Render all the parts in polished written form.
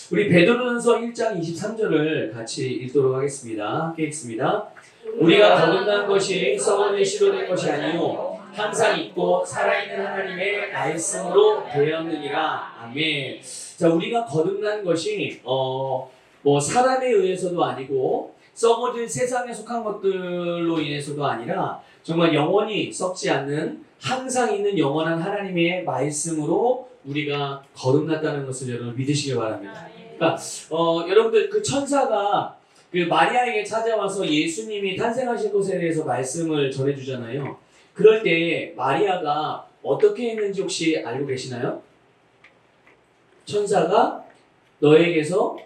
우리 베드로전서 1장 23절을 같이 읽도록 하겠습니다. 함께 읽습니다. 우리가 거듭난 것이 썩은 일시로 된 것이 아니요 항상 있고 살아있는 하나님의 말씀으로 되었느니라. 아멘. 자, 우리가 거듭난 것이 뭐 사람에 의해서도 아니고 썩어진 세상에 속한 것들로 인해서도 아니라 정말 영원히 썩지 않는 항상 있는 영원한 하나님의 말씀으로 우리가 거듭났다는 것을 여러분 믿으시기 바랍니다. 그러니까 여러분들 그 천사가 그 마리아에게 찾아와서 예수님이 탄생하실 것에 대해서 말씀을 전해주잖아요. 그럴 때 마리아가 어떻게 했는지 혹시 알고 계시나요? 천사가 너에게서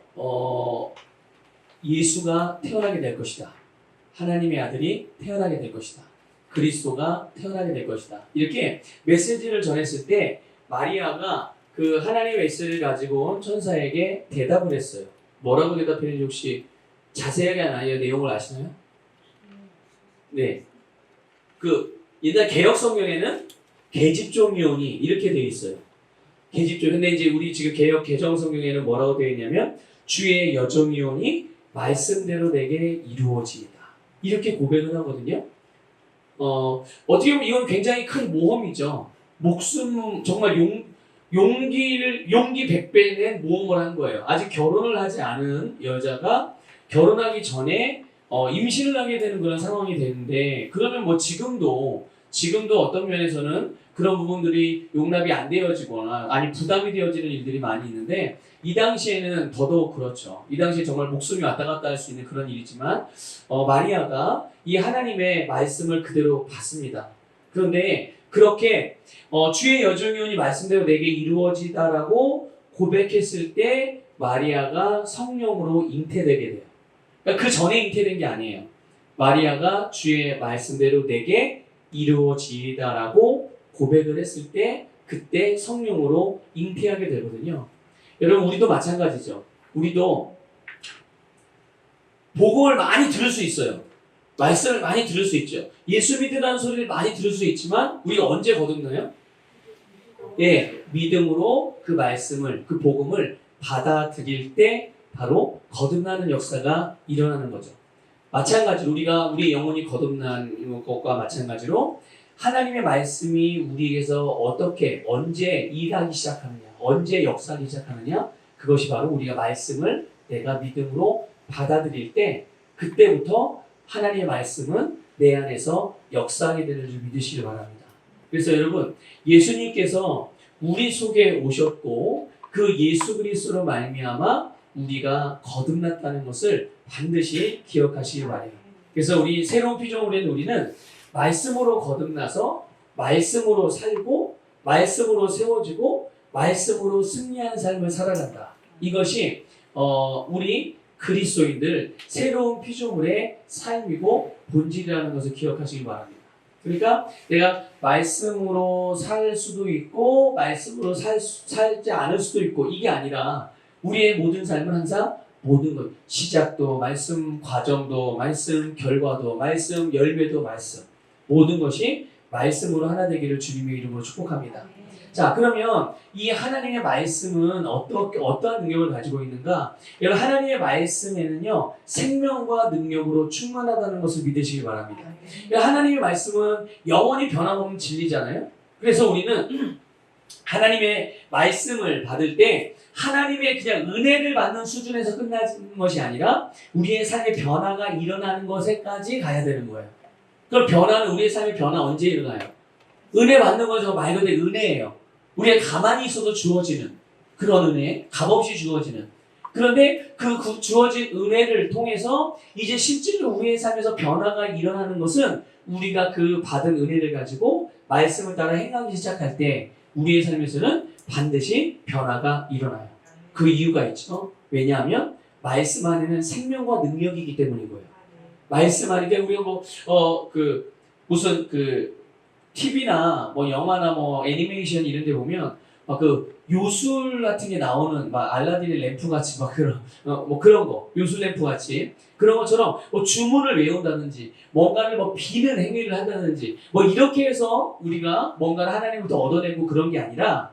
예수가 태어나게 될 것이다. 하나님의 아들이 태어나게 될 것이다. 그리스도가 태어나게 될 것이다. 이렇게 메시지를 전했을 때 마리아가 그 하나님의 메시지를 가지고 온 천사에게 대답을 했어요. 뭐라고 대답했는지 혹시 자세하게 아니요 내용을 아시나요? 네. 그 옛날 개역 성경에는 계집종이오니 이렇게 되어 있어요. 계집종. 근데 이제 우리 지금 개역 개정 성경에는 뭐라고 되어 있냐면 주의 여종이오니 말씀대로 내게 이루어지이다. 이렇게 고백을 하거든요. 어떻게 보면 이건 굉장히 큰 모험이죠. 목숨 정말 용기 100배 낸 모험을 한 거예요. 아직 결혼을 하지 않은 여자가 결혼하기 전에 임신을 하게 되는 그런 상황이 되는데, 그러면 뭐 지금도 어떤 면에서는 그런 부분들이 용납이 안 되어지거나 아니 부담이 되어지는 일들이 많이 있는데, 이 당시에는 더더욱 그렇죠. 이 당시에 정말 목숨이 왔다 갔다 할 수 있는 그런 일이지만 마리아가 이 하나님의 말씀을 그대로 받습니다. 그런데 그렇게 주의 여종이오니 말씀대로 내게 이루어지다라고 고백했을 때 마리아가 성령으로 잉태되게 돼요. 그러니까 그 전에 잉태된 게 아니에요. 마리아가 주의 말씀대로 내게 이루어지다라고 고백을 했을 때 그때 성령으로 잉태하게 되거든요. 여러분, 우리도 마찬가지죠. 우리도 복음을 많이 들을 수 있어요. 말씀을 많이 들을 수 있죠. 예수 믿으라는 소리를 많이 들을 수 있지만 우리가 언제 거듭나요? 예, 믿음으로 그 말씀을, 그 복음을 받아들일 때 바로 거듭나는 역사가 일어나는 거죠. 마찬가지로 우리 영혼이 거듭난 것과 마찬가지로 하나님의 말씀이 우리에게서 어떻게, 언제 일하기 시작하느냐, 언제 역사하기 시작하느냐, 그것이 바로 우리가 말씀을 내가 믿음으로 받아들일 때 그때부터 하나님의 말씀은 내 안에서 역사하게 되는 줄 믿으시기 바랍니다. 그래서 여러분, 예수님께서 우리 속에 오셨고 그 예수 그리스도로 말미암아 우리가 거듭났다는 것을 반드시 기억하시기 바랍니다. 그래서 우리 새로운 피조물인 우리는 말씀으로 거듭나서 말씀으로 살고 말씀으로 세워지고 말씀으로 승리하는 삶을 살아간다. 이것이 우리 그리스도인들 새로운 피조물의 삶이고 본질이라는 것을 기억하시기 바랍니다. 그러니까 내가 말씀으로 살 수도 있고 말씀으로 살지 않을 수도 있고, 이게 아니라 우리의 모든 삶은 항상 모든 것, 시작도 말씀, 과정도 말씀, 결과도 말씀, 열매도 말씀, 모든 것이 말씀으로 하나 되기를 주님의 이름으로 축복합니다. 자, 그러면 이 하나님의 말씀은 어떠한 능력을 가지고 있는가? 여러분, 하나님의 말씀에는요, 생명과 능력으로 충만하다는 것을 믿으시기 바랍니다. 하나님의 말씀은 영원히 변함없는 진리잖아요. 그래서 우리는 하나님의 말씀을 받을 때 하나님의 그냥 은혜를 받는 수준에서 끝나는 것이 아니라 우리의 삶의 변화가 일어나는 것에까지 가야 되는 거예요. 그럼 우리의 삶의 변화 언제 일어나요? 은혜 받는 거죠. 말 그대로 은혜예요. 우리가 가만히 있어도 주어지는 그런 은혜, 값없이 주어지는. 그런데 그 주어진 은혜를 통해서 이제 실제로 우리의 삶에서 변화가 일어나는 것은 우리가 그 받은 은혜를 가지고 말씀을 따라 행하기 시작할 때 우리의 삶에서는 반드시 변화가 일어나요. 그 이유가 있죠. 왜냐하면 말씀 안에는 생명과 능력이기 때문인 거예요. 말씀 안에 우리가 무슨 TV나 뭐 영화나 뭐 애니메이션 이런 데 보면 막 그 요술 같은 게 나오는 막 알라딘의 램프 같이 막 그런 거, 요술 램프 같이 그런 것처럼 뭐 주문을 외운다든지 뭔가를 뭐 비는 행위를 한다든지 뭐 이렇게 해서 우리가 뭔가를 하나님부터 얻어내고 그런 게 아니라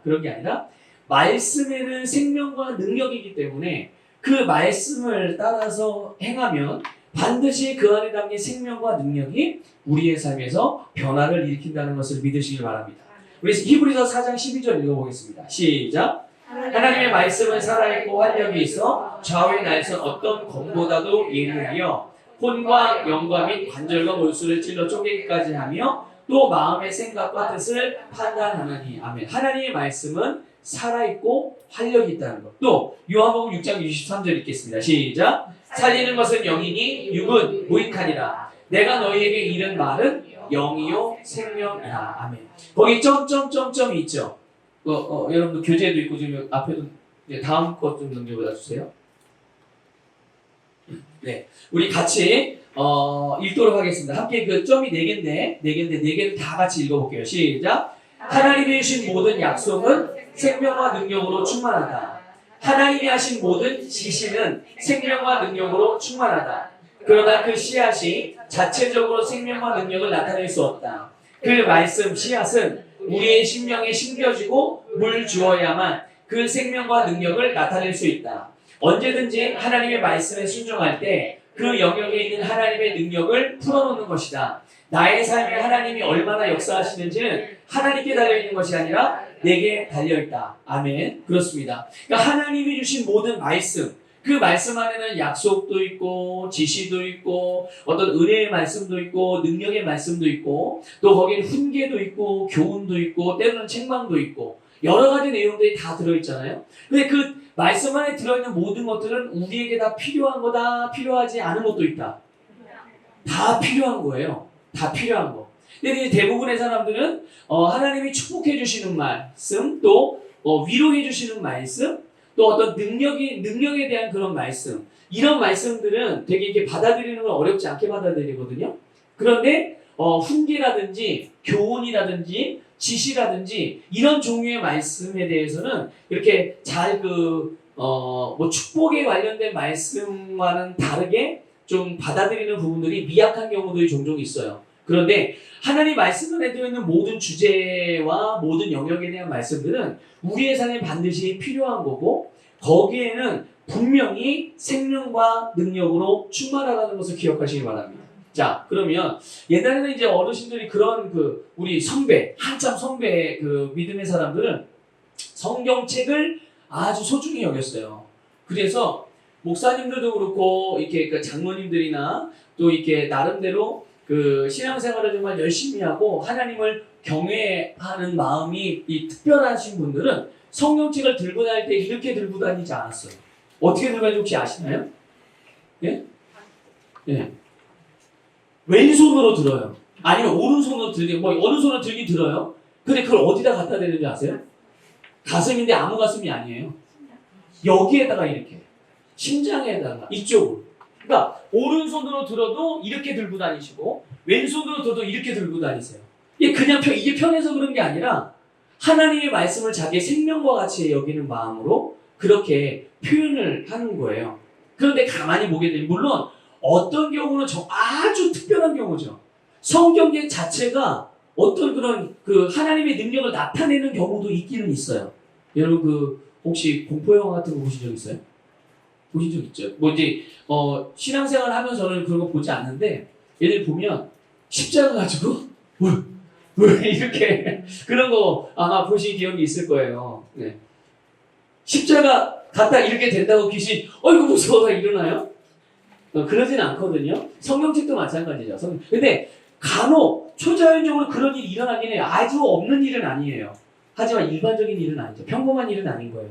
말씀에는 생명과 능력이기 때문에 그 말씀을 따라서 행하면 반드시 그 안에 담긴 생명과 능력이 우리의 삶에서 변화를 일으킨다는 것을 믿으시길 바랍니다. 우리 히브리서 4장 12절 읽어보겠습니다. 시작. 하나님의 말씀은 살아있고 활력이 있어 좌우의 날선 어떤 검보다도 예능이여 혼과 영과 및 관절과 골수를 찔러 쪼개기까지 하며 또 마음의 생각과 뜻을 판단하느니. 아멘. 하나님의 말씀은 살아있고 활력이 있다는 것. 또 요한복음 6장 63절 읽겠습니다. 시작. 살리는 것은 영이니 육은 무익하니라. 내가 너희에게 이른 말은 영이요 생명이라. 아멘. 거기 점점점점이 있죠. 여러분들 교재도 있고 지금 앞에도 다음 것 좀 넘겨보다 주세요. 네, 우리 같이 읽도록 하겠습니다. 함께 그 점이 4개인데 4개를 다 같이 읽어볼게요. 시작. 하나님이 주신 모든 약속은 생명과 능력으로 충만하다. 하나님이 하신 모든 지시는 생명과 능력으로 충만하다. 그러나 그 씨앗이 자체적으로 생명과 능력을 나타낼 수 없다. 그 말씀 씨앗은 우리의 심령에 심겨지고 물 주어야만 그 생명과 능력을 나타낼 수 있다. 언제든지 하나님의 말씀에 순종할 때 그 영역에 있는 하나님의 능력을 풀어놓는 것이다. 나의 삶에 하나님이 얼마나 역사하시는지는 하나님께 달려있는 것이 아니라 내게 달려있다. 아멘. 그렇습니다. 그러니까 하나님이 주신 모든 말씀, 그 말씀 안에는 약속도 있고 지시도 있고 어떤 은혜의 말씀도 있고 능력의 말씀도 있고 또 거기에 훈계도 있고 교훈도 있고 때로는 책망도 있고 여러 가지 내용들이 다 들어있잖아요. 근데 그 말씀 안에 들어있는 모든 것들은 우리에게 다 필요한 거다, 필요하지 않은 것도 있다. 다 필요한 거예요. 다 필요한 거. 근데 대부분의 사람들은 하나님이 축복해 주시는 말씀, 또 위로해 주시는 말씀, 또 어떤 능력에 대한 그런 말씀, 이런 말씀들은 되게 이렇게 받아들이는 건 어렵지 않게 받아들이거든요. 그런데 훈계라든지 교훈이라든지 지시라든지 이런 종류의 말씀에 대해서는 이렇게 잘 축복에 관련된 말씀과는 다르게 좀 받아들이는 부분들이 미약한 경우들이 종종 있어요. 그런데 하나님 말씀 안에 들어있는 모든 주제와 모든 영역에 대한 말씀들은 우리의 삶에 반드시 필요한 거고 거기에는 분명히 생명과 능력으로 충만하다는 것을 기억하시기 바랍니다. 자, 그러면 옛날에는 이제 어르신들이 그런 우리 선배, 한참 선배 믿음의 사람들은 성경책을 아주 소중히 여겼어요. 그래서 목사님들도 그렇고 이렇게 장로님들이나 또 이렇게 나름대로 신앙생활을 정말 열심히 하고 하나님을 경외하는 마음이 특별하신 분들은 성경책을 들고 다닐 때 이렇게 들고 다니지 않았어요. 어떻게 들고 다니는지 혹시 아시나요? 예? 예. 왼손으로 들어요. 아니면 오른손으로 어느 손으로 들긴 들어요. 근데 그걸 어디다 갖다 대는지 아세요? 가슴인데 아무 가슴이 아니에요. 여기에다가 이렇게 심장에다가 이쪽으로. 그러니까 오른손으로 들어도 이렇게 들고 다니시고 왼손으로 들어도 이렇게 들고 다니세요. 이게 편해서 그런 게 아니라 하나님의 말씀을 자기의 생명과 같이 여기는 마음으로 그렇게 표현을 하는 거예요. 그런데 가만히 보게 되면 물론 어떤 경우는 아주 특별한 경우죠. 성경책 자체가 어떤 그런 하나님의 능력을 나타내는 경우도 있기는 있어요. 여러분 혹시 공포영화 같은 거 보신 적 있어요? 보신 적 있죠? 신앙생활 하면서는 그런 거 보지 않는데 얘들 보면 십자가 가지고 이렇게 그런 거 아마 보신 기억이 있을 거예요. 네. 십자가 갖다 이렇게 된다고 귀신 어이구 무서워서 일어나요? 그러진 않거든요. 성경책도 마찬가지죠. 근데 간혹 초자연적으로 그런 일이 일어나긴 해요. 아주 없는 일은 아니에요. 하지만 일반적인 일은 아니죠. 평범한 일은 아닌 거예요.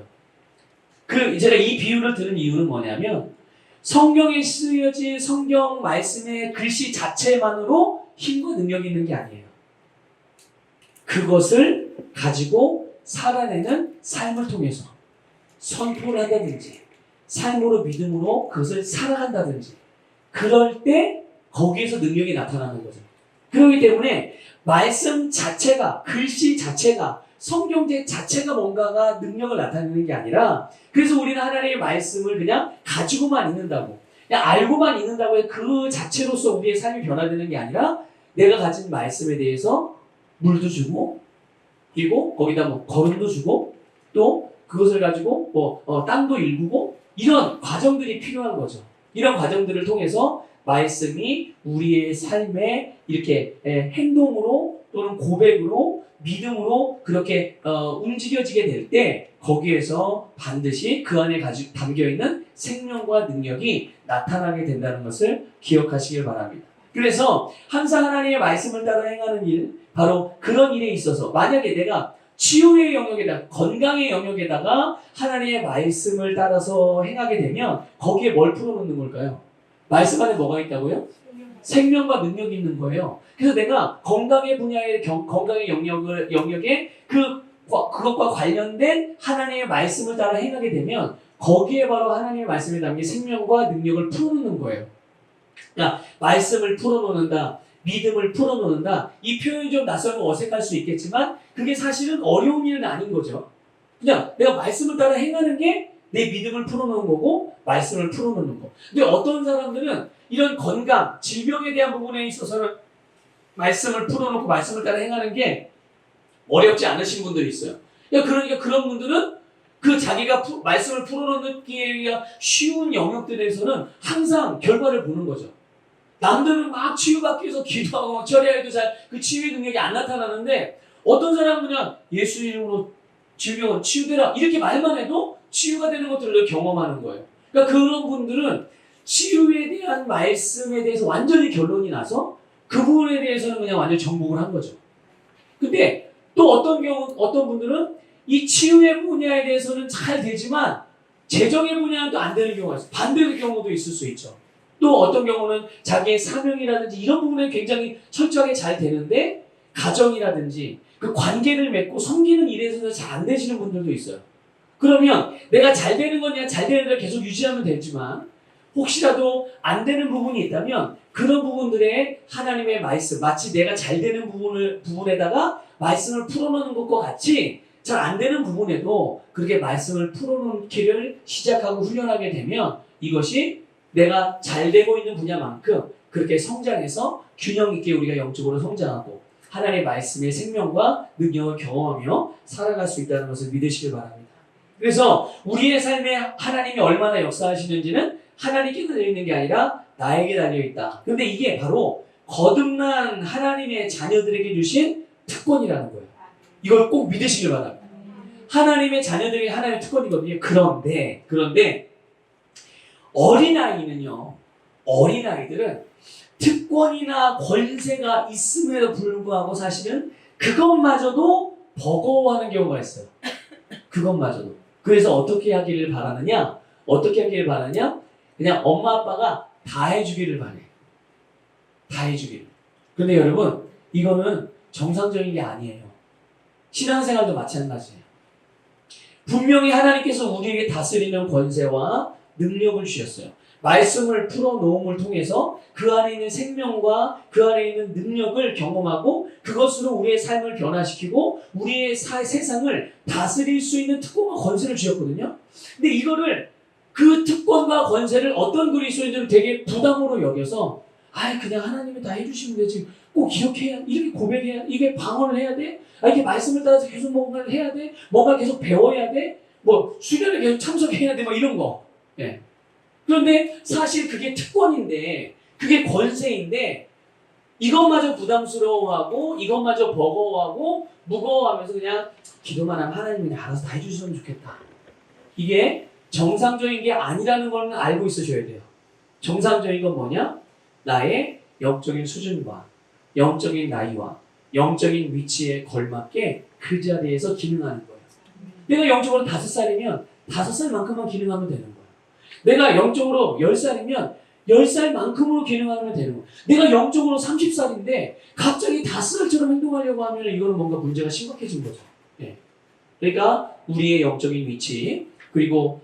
제가 이 비유를 들은 이유는 뭐냐면 성경에 쓰여진 성경 말씀의 글씨 자체만으로 힘과 능력이 있는 게 아니에요. 그것을 가지고 살아내는 삶을 통해서 선포를 한다든지 삶으로 믿음으로 그것을 살아간다든지 그럴 때 거기에서 능력이 나타나는 거죠. 그렇기 때문에 말씀 자체가 글씨 자체가 성경책 자체가 뭔가가 능력을 나타내는 게 아니라 그래서 우리는 하나님의 말씀을 그냥 가지고만 있는다고 그냥 알고만 있는다고 해서 그 자체로서 우리의 삶이 변화되는 게 아니라 내가 가진 말씀에 대해서 물도 주고 그리고 거기다 거름도 주고 또 그것을 가지고 땅도 일구고 이런 과정들이 필요한 거죠. 이런 과정들을 통해서 말씀이 우리의 삶에 이렇게 행동으로 또는 고백으로 믿음으로 그렇게 움직여지게 될 때 거기에서 반드시 그 안에 담겨있는 생명과 능력이 나타나게 된다는 것을 기억하시길 바랍니다. 그래서 항상 하나님의 말씀을 따라 행하는 일, 바로 그런 일에 있어서 만약에 내가 치유의 영역에다가 건강의 영역에다가 하나님의 말씀을 따라서 행하게 되면 거기에 뭘 풀어놓는 걸까요? 말씀 안에 뭐가 있다고요? 생명과 능력이 있는 거예요. 그래서 내가 건강의 분야의 건강의 영역에 그것과 관련된 하나님의 말씀을 따라 행하게 되면 거기에 바로 하나님의 말씀에 담긴 생명과 능력을 풀어놓는 거예요. 그러니까 말씀을 풀어놓는다, 믿음을 풀어놓는다. 이 표현이 좀 낯설고 어색할 수 있겠지만 그게 사실은 어려운 일은 아닌 거죠. 그냥 내가 말씀을 따라 행하는 게 내 믿음을 풀어놓는 거고 말씀을 풀어놓는 거. 근데 어떤 사람들은 이런 건강, 질병에 대한 부분에 있어서는 말씀을 풀어놓고 말씀을 따라 행하는 게 어렵지 않으신 분들이 있어요. 그러니까 그런 분들은 그 자기가 말씀을 풀어놓기가 쉬운 영역들에서는 항상 결과를 보는 거죠. 남들은 막 치유받기 위해서 기도하고 처리해도 잘 그 치유의 능력이 안 나타나는데 어떤 사람은 그냥 예수 이름으로 질병은 치유되라 이렇게 말만 해도 치유가 되는 것들을 경험하는 거예요. 그러니까 그런 분들은 치유에 대한 말씀에 대해서 완전히 결론이 나서 그 부분에 대해서는 그냥 완전히 정복을 한 거죠. 근데 또 어떤 분들은 이 치유의 분야에 대해서는 잘 되지만 재정의 분야는 또 안 되는 경우가 있어요. 반대의 경우도 있을 수 있죠. 또 어떤 경우는 자기의 사명이라든지 이런 부분에 굉장히 철저하게 잘 되는데 가정이라든지 그 관계를 맺고 섬기는 일에서는 잘 안 되시는 분들도 있어요. 그러면 내가 잘 되는 거냐 잘 되는 대로 계속 유지하면 되지만 혹시라도 안 되는 부분이 있다면 그런 부분들에 하나님의 말씀 마치 내가 잘 되는 부분에다가 말씀을 풀어놓는 것과 같이 잘 안 되는 부분에도 그렇게 말씀을 풀어놓기를 시작하고 훈련하게 되면 이것이 내가 잘 되고 있는 분야만큼 그렇게 성장해서 균형 있게 우리가 영적으로 성장하고 하나님의 말씀의 생명과 능력을 경험하며 살아갈 수 있다는 것을 믿으시길 바랍니다. 그래서 우리의 삶에 하나님이 얼마나 역사하시는지는 하나님께 달려있는 게 아니라 나에게 달려있다. 그런데 이게 바로 거듭난 하나님의 자녀들에게 주신 특권이라는 거예요. 이걸 꼭 믿으시길 바랍니다. 하나님의 자녀들에게 하나님의 특권이거든요. 그런데 어린아이들은 특권이나 권세가 있음에도 불구하고 사실은 그것마저도 버거워하는 경우가 있어요. 그것마저도. 그래서 어떻게 하기를 바라느냐? 그냥 엄마 아빠가 다 해주기를 바래. 다 해주기를. 근데 여러분 이거는 정상적인 게 아니에요. 신앙생활도 마찬가지예요. 분명히 하나님께서 우리에게 다스리는 권세와 능력을 주셨어요. 말씀을 풀어놓음을 통해서 그 안에 있는 생명과 그 안에 있는 능력을 경험하고 그것으로 우리의 삶을 변화시키고 우리의 세상을 다스릴 수 있는 특권과 권세를 주셨거든요. 근데 이거를 그 특권과 권세를 어떤 그리스도인들은 되게 부담으로 여겨서 그냥 하나님이 다 해주시면 되지 꼭 이렇게 고백해야 이게 방언을 해야 돼? 이렇게 말씀을 따라서 계속 뭔가를 해야 돼? 뭔가 계속 배워야 돼? 수련에 계속 참석해야 돼? 이런 거. 예. 그런데 사실 그게 특권인데 그게 권세인데 이것마저 부담스러워하고 이것마저 버거워하고 무거워하면서 그냥 기도만 하면 하나님이 알아서 다 해주시면 좋겠다. 이게 정상적인 게 아니라는 걸 알고 있으셔야 돼요. 정상적인 건 뭐냐? 나의 영적인 수준과 영적인 나이와 영적인 위치에 걸맞게 그 자리에서 기능하는 거예요. 내가 영적으로 5살이면 5살만큼만 기능하면 되는 거예요. 내가 영적으로 10살이면 10살만큼으로 기능하면 되는 거예요. 내가 영적으로 30살인데 갑자기 5살처럼 행동하려고 하면 이거는 뭔가 문제가 심각해진 거죠. 예. 그러니까 우리의 영적인 위치 그리고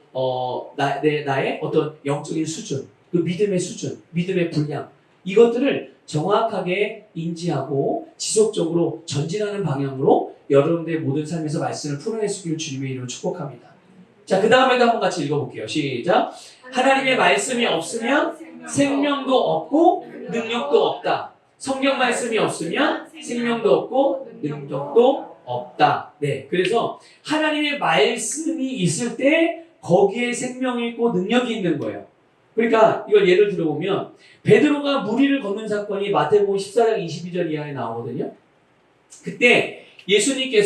나의 어떤 영적인 수준, 그 믿음의 수준, 믿음의 분량 이것들을 정확하게 인지하고 지속적으로 전진하는 방향으로 여러분들의 모든 삶에서 말씀을 풀어낼 수 있기를 주님의 이름으로 축복합니다. 자, 그 다음에도 한번 같이 읽어볼게요. 시작. 하나님의 말씀이 없으면 생명도 없고 능력도 없다. 성경 말씀이 없으면 생명도 없고 능력도 없다. 네. 그래서 하나님의 말씀이 있을 때 거기에 생명이 있고 능력이 있는 거예요. 그러니까 이걸 예를 들어보면 베드로가 무리를 걷는 사건이 마태복음 14장 22절 이하에 나오거든요. 그때 예수님께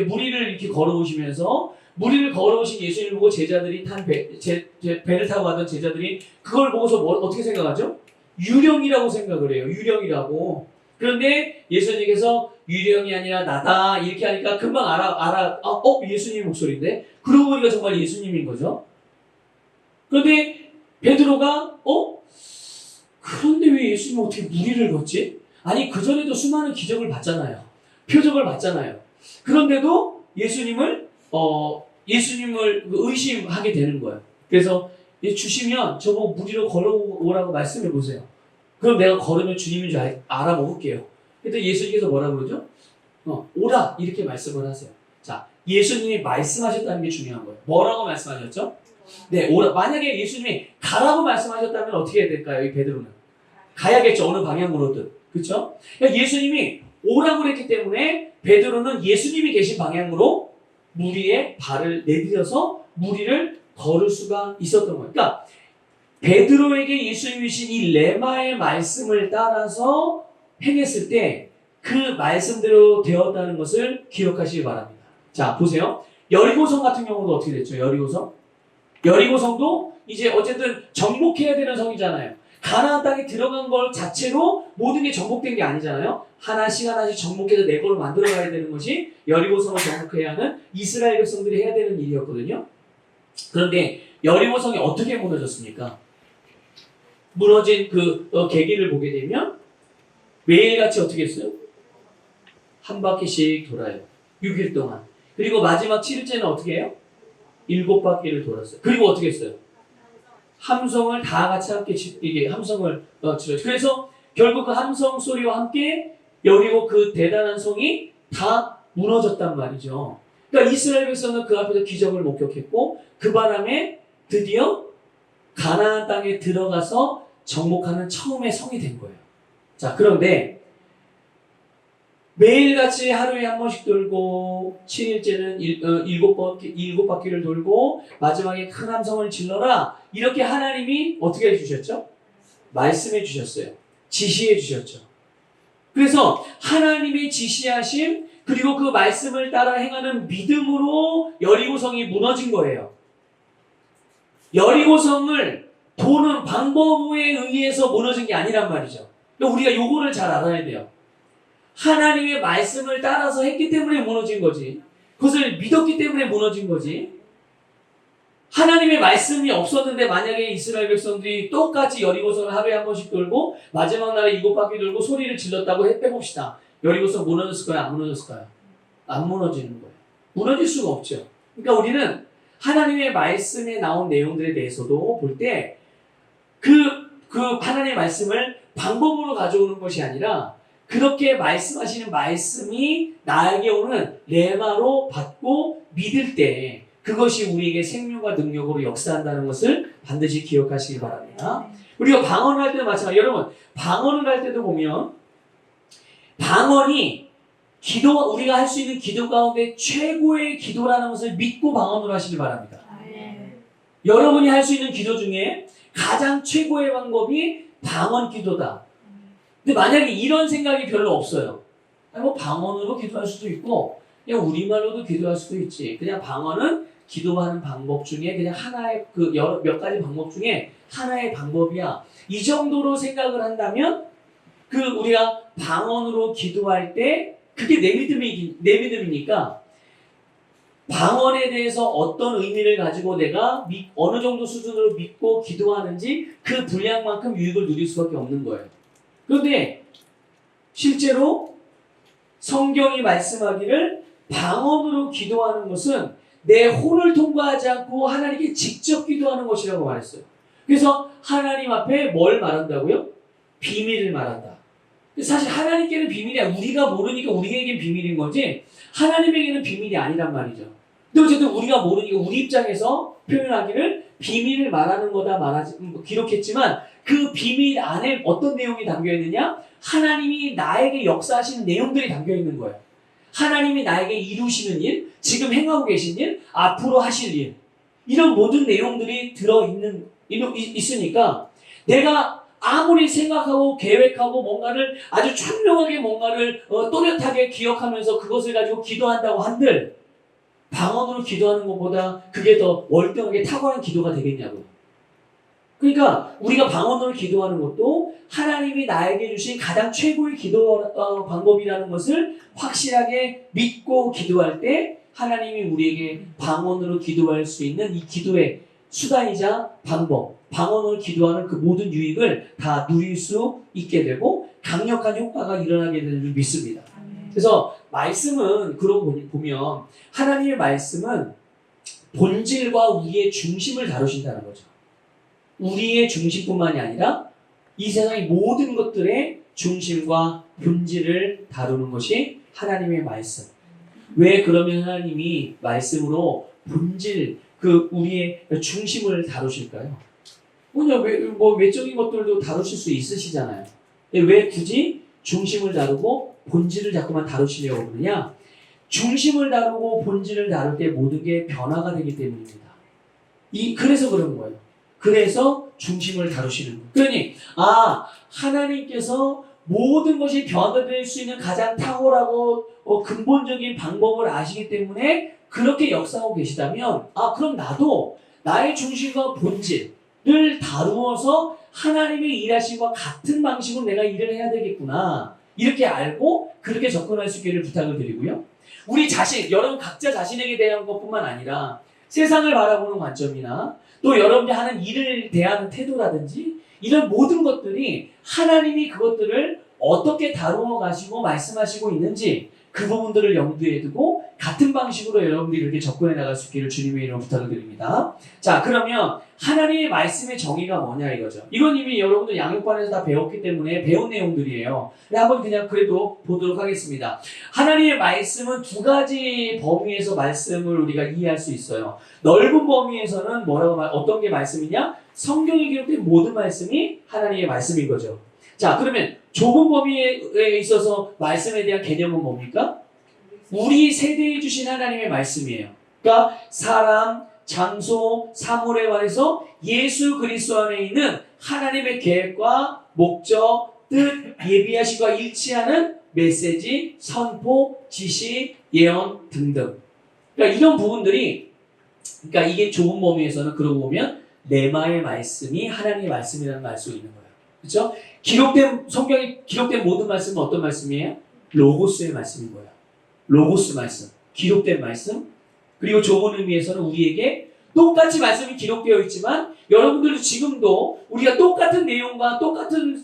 무리를 이렇게 걸어오시면서 무리를 걸어오신 예수님을 보고 제자들이 탄 배를 타고 가던 제자들이 그걸 보고서 어떻게 생각하죠? 유령이라고 생각을 해요. 유령이라고. 그런데 예수님께서 유령이 아니라 나다 이렇게 하니까 금방 예수님 목소리인데 그러고 보니까 정말 예수님인 거죠. 그런데 베드로가 그런데 왜 예수님은 어떻게 무리를 걷지? 아니 그전에도 수많은 기적을 봤잖아요. 표적을 봤잖아요. 그런데도 예수님을 의심하게 되는 거예요. 그래서 주시면 저보고 무리로 걸어오라고 말씀해 보세요. 그럼 내가 걸으면 주님인 줄 알아먹을게요. 그때 예수님께서 뭐라 그러죠? 오라 이렇게 말씀을 하세요. 자, 예수님이 말씀하셨다는 게 중요한 거예요. 뭐라고 말씀하셨죠? 네, 오라. 만약에 예수님이 가라고 말씀하셨다면 어떻게 해야 될까요? 이 베드로는 가야겠죠. 어느 방향으로든. 그렇죠? 그러니까 예수님이 오라고 그랬기 때문에 베드로는 예수님이 계신 방향으로 무리의 발을 내밀어서 무리를 걸을 수가 있었던 거예요. 그러니까 베드로에게 예수님이 주신 이 레마의 말씀을 따라서 행했을 때 그 말씀대로 되었다는 것을 기억하시기 바랍니다. 자, 보세요. 여리고성 같은 경우도 어떻게 됐죠? 여리고성도 이제 어쨌든 정복해야 되는 성이잖아요. 가나안 땅에 들어간 걸 자체로 모든 게 정복된 게 아니잖아요. 하나씩 정복해서 내 걸로 만들어가야 되는 것이 여리고성을 정복해야 하는 이스라엘 백성들이 해야 되는 일이었거든요. 그런데 여리고성이 어떻게 무너졌습니까? 무너진 계기를 보게 되면 매일같이 어떻게 했어요? 한 바퀴씩 돌아요. 6일 동안. 그리고 마지막 7일째는 어떻게 해요? 7바퀴를 돌았어요. 그리고 어떻게 했어요? 함성을 다 같이 함께 함성을 치렀죠. 그래서 결국 그 함성 소리와 함께 여리고 그 대단한 성이 다 무너졌단 말이죠. 그러니까 이스라엘 백성은 그 앞에서 기적을 목격했고 그 바람에 드디어 가나안 땅에 들어가서 정복하는 처음의 성이 된 거예요. 자, 그런데 매일같이 하루에 한 번씩 돌고 7일째는 7바퀴를 돌고 마지막에 큰 함성을 질러라 이렇게 하나님이 어떻게 해주셨죠? 말씀해 주셨어요. 지시해 주셨죠. 그래서 하나님의 지시하심 그리고 그 말씀을 따라 행하는 믿음으로 여리고성이 무너진 거예요. 여리고성을 도는 방법에 의해서 무너진 게 아니란 말이죠. 우리가 요거를 잘 알아야 돼요. 하나님의 말씀을 따라서 했기 때문에 무너진 거지. 그것을 믿었기 때문에 무너진 거지. 하나님의 말씀이 없었는데 만약에 이스라엘 백성들이 똑같이 여리고성을 하루에 한 번씩 돌고 마지막 날에 7바퀴 돌고 소리를 질렀다고 해봅시다. 여리고성 무너졌을까요? 안 무너졌을까요? 안 무너지는 거예요. 무너질 수가 없죠. 그러니까 우리는 하나님의 말씀에 나온 내용들에 대해서도 볼 때 그 하나님의 말씀을 방법으로 가져오는 것이 아니라 그렇게 말씀하시는 말씀이 나에게 오는 레마로 받고 믿을 때 그것이 우리에게 생명과 능력으로 역사한다는 것을 반드시 기억하시기 바랍니다. 우리가 방언을 할 때도 마찬가지예요. 여러분, 방언을 할 때도 보면 방언이 우리가 할 수 있는 기도 가운데 최고의 기도라는 것을 믿고 방언을 하시기 바랍니다. 여러분이 할 수 있는 기도 중에 가장 최고의 방법이 방언 기도다. 근데 만약에 이런 생각이 별로 없어요. 방언으로 기도할 수도 있고 그냥 우리말로도 기도할 수도 있지. 그냥 방언은 기도하는 방법 중에 그냥 하나의 몇 가지 방법 중에 하나의 방법이야. 이 정도로 생각을 한다면 우리가 방언으로 기도할 때 그게 내 믿음이니까 방언에 대해서 어떤 의미를 가지고 내가 어느 정도 수준으로 믿고 기도하는지 그 분량만큼 유익을 누릴 수밖에 없는 거예요. 그런데 실제로 성경이 말씀하기를 방언으로 기도하는 것은 내 혼을 통과하지 않고 하나님께 직접 기도하는 것이라고 말했어요. 그래서 하나님 앞에 뭘 말한다고요? 비밀을 말한다. 사실 하나님께는 비밀이야. 우리가 모르니까 우리에겐 비밀인 거지 하나님에게는 비밀이 아니란 말이죠. 근데 어쨌든 우리가 모르니까 우리 입장에서 표현하기를 비밀을 말하는 거다 기록했지만 그 비밀 안에 어떤 내용이 담겨 있느냐? 하나님이 나에게 역사하시는 내용들이 담겨 있는 거예요. 하나님이 나에게 이루시는 일, 지금 행하고 계신 일, 앞으로 하실 일, 이런 모든 내용들이 있으니까 내가 아무리 생각하고 계획하고 뭔가를 아주 총명하게 뭔가를 또렷하게 기억하면서 그것을 가지고 기도한다고 한들 방언으로 기도하는 것보다 그게 더 월등하게 탁월한 기도가 되겠냐고요. 그러니까 우리가 방언으로 기도하는 것도 하나님이 나에게 주신 가장 최고의 기도 방법이라는 것을 확실하게 믿고 기도할 때 하나님이 우리에게 방언으로 기도할 수 있는 이 기도의 수단이자 방법, 방언으로 기도하는 그 모든 유익을 다 누릴 수 있게 되고 강력한 효과가 일어나게 되는 줄 믿습니다. 그래서 말씀은 그러고 보면 하나님의 말씀은 본질과 우리의 중심을 다루신다는 거죠. 우리의 중심뿐만이 아니라 이 세상의 모든 것들의 중심과 본질을 다루는 것이 하나님의 말씀. 왜 그러면 하나님이 말씀으로 본질, 우리의 중심을 다루실까요? 외적인 것들도 다루실 수 있으시잖아요. 왜 굳이 중심을 다루고 본질을 자꾸만 다루시려고 그러냐? 중심을 다루고 본질을 다룰 때 모든 게 변화가 되기 때문입니다. 그래서 그런 거예요. 그래서 중심을 다루시는 거예요. 그러니 하나님께서 모든 것이 변화될 수 있는 가장 탁월하고 근본적인 방법을 아시기 때문에 그렇게 역사하고 계시다면 그럼 나도 나의 중심과 본질을 다루어서 하나님의 일하심과 같은 방식으로 내가 일을 해야 되겠구나. 이렇게 알고 그렇게 접근할 수 있기를 부탁을 드리고요. 우리 자신, 여러분 각자 자신에게 대한 것뿐만 아니라 세상을 바라보는 관점이나 또 여러분이 하는 일을 대하는 태도라든지 이런 모든 것들이 하나님이 그것들을 어떻게 다루어 가시고 말씀하시고 있는지 그 부분들을 염두에 두고 같은 방식으로 여러분들이 이렇게 접근해 나갈 수 있기를 주님의 이름으로 부탁을 드립니다. 자, 그러면 하나님의 말씀의 정의가 뭐냐 이거죠. 이건 이미 여러분들 양육반에서 다 배웠기 때문에 배운 내용들이에요. 한번 그냥 그래도 보도록 하겠습니다. 하나님의 말씀은 두 가지 범위에서 말씀을 우리가 이해할 수 있어요. 넓은 범위에서는 어떤 게 말씀이냐? 성경에 기록된 모든 말씀이 하나님의 말씀인 거죠. 자, 그러면 좁은 범위에 있어서 말씀에 대한 개념은 뭡니까? 우리 세대에 주신 하나님의 말씀이에요. 그러니까 사람, 장소, 사물에 관해서 예수 그리스도 안에 있는 하나님의 계획과 목적, 뜻, 예비하심과 일치하는 메시지, 선포, 지시, 예언 등등. 그러니까 이런 부분들이 이게 좁은 범위에서는 그러고 보면 레마의 말씀이 하나님의 말씀이라는 걸 알 수 있는 거예요. 그렇죠? 성경에 기록된 모든 말씀은 어떤 말씀이에요? 로고스의 말씀인 거예요. 로고스 말씀, 기록된 말씀. 그리고 좁은 의미에서는 우리에게 똑같이 말씀이 기록되어 있지만 여러분들도 지금도 우리가 똑같은 내용과 똑같은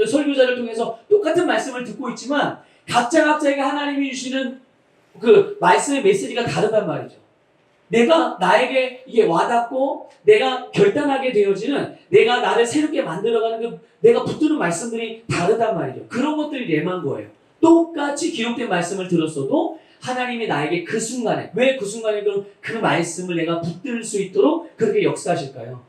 설교자를 통해서 똑같은 말씀을 듣고 있지만 각자에게 하나님이 주시는 그 말씀의 메시지가 다르단 말이죠. 나에게 이게 와닿고 내가 결단하게 되어지는 내가 나를 새롭게 만들어가는 내가 붙드는 말씀들이 다르단 말이죠. 그런 것들이 레마인 거예요. 똑같이 기록된 말씀을 들었어도 하나님이 나에게 그 순간에 왜 그 순간에 그 말씀을 내가 붙들 수 있도록 그렇게 역사하실까요?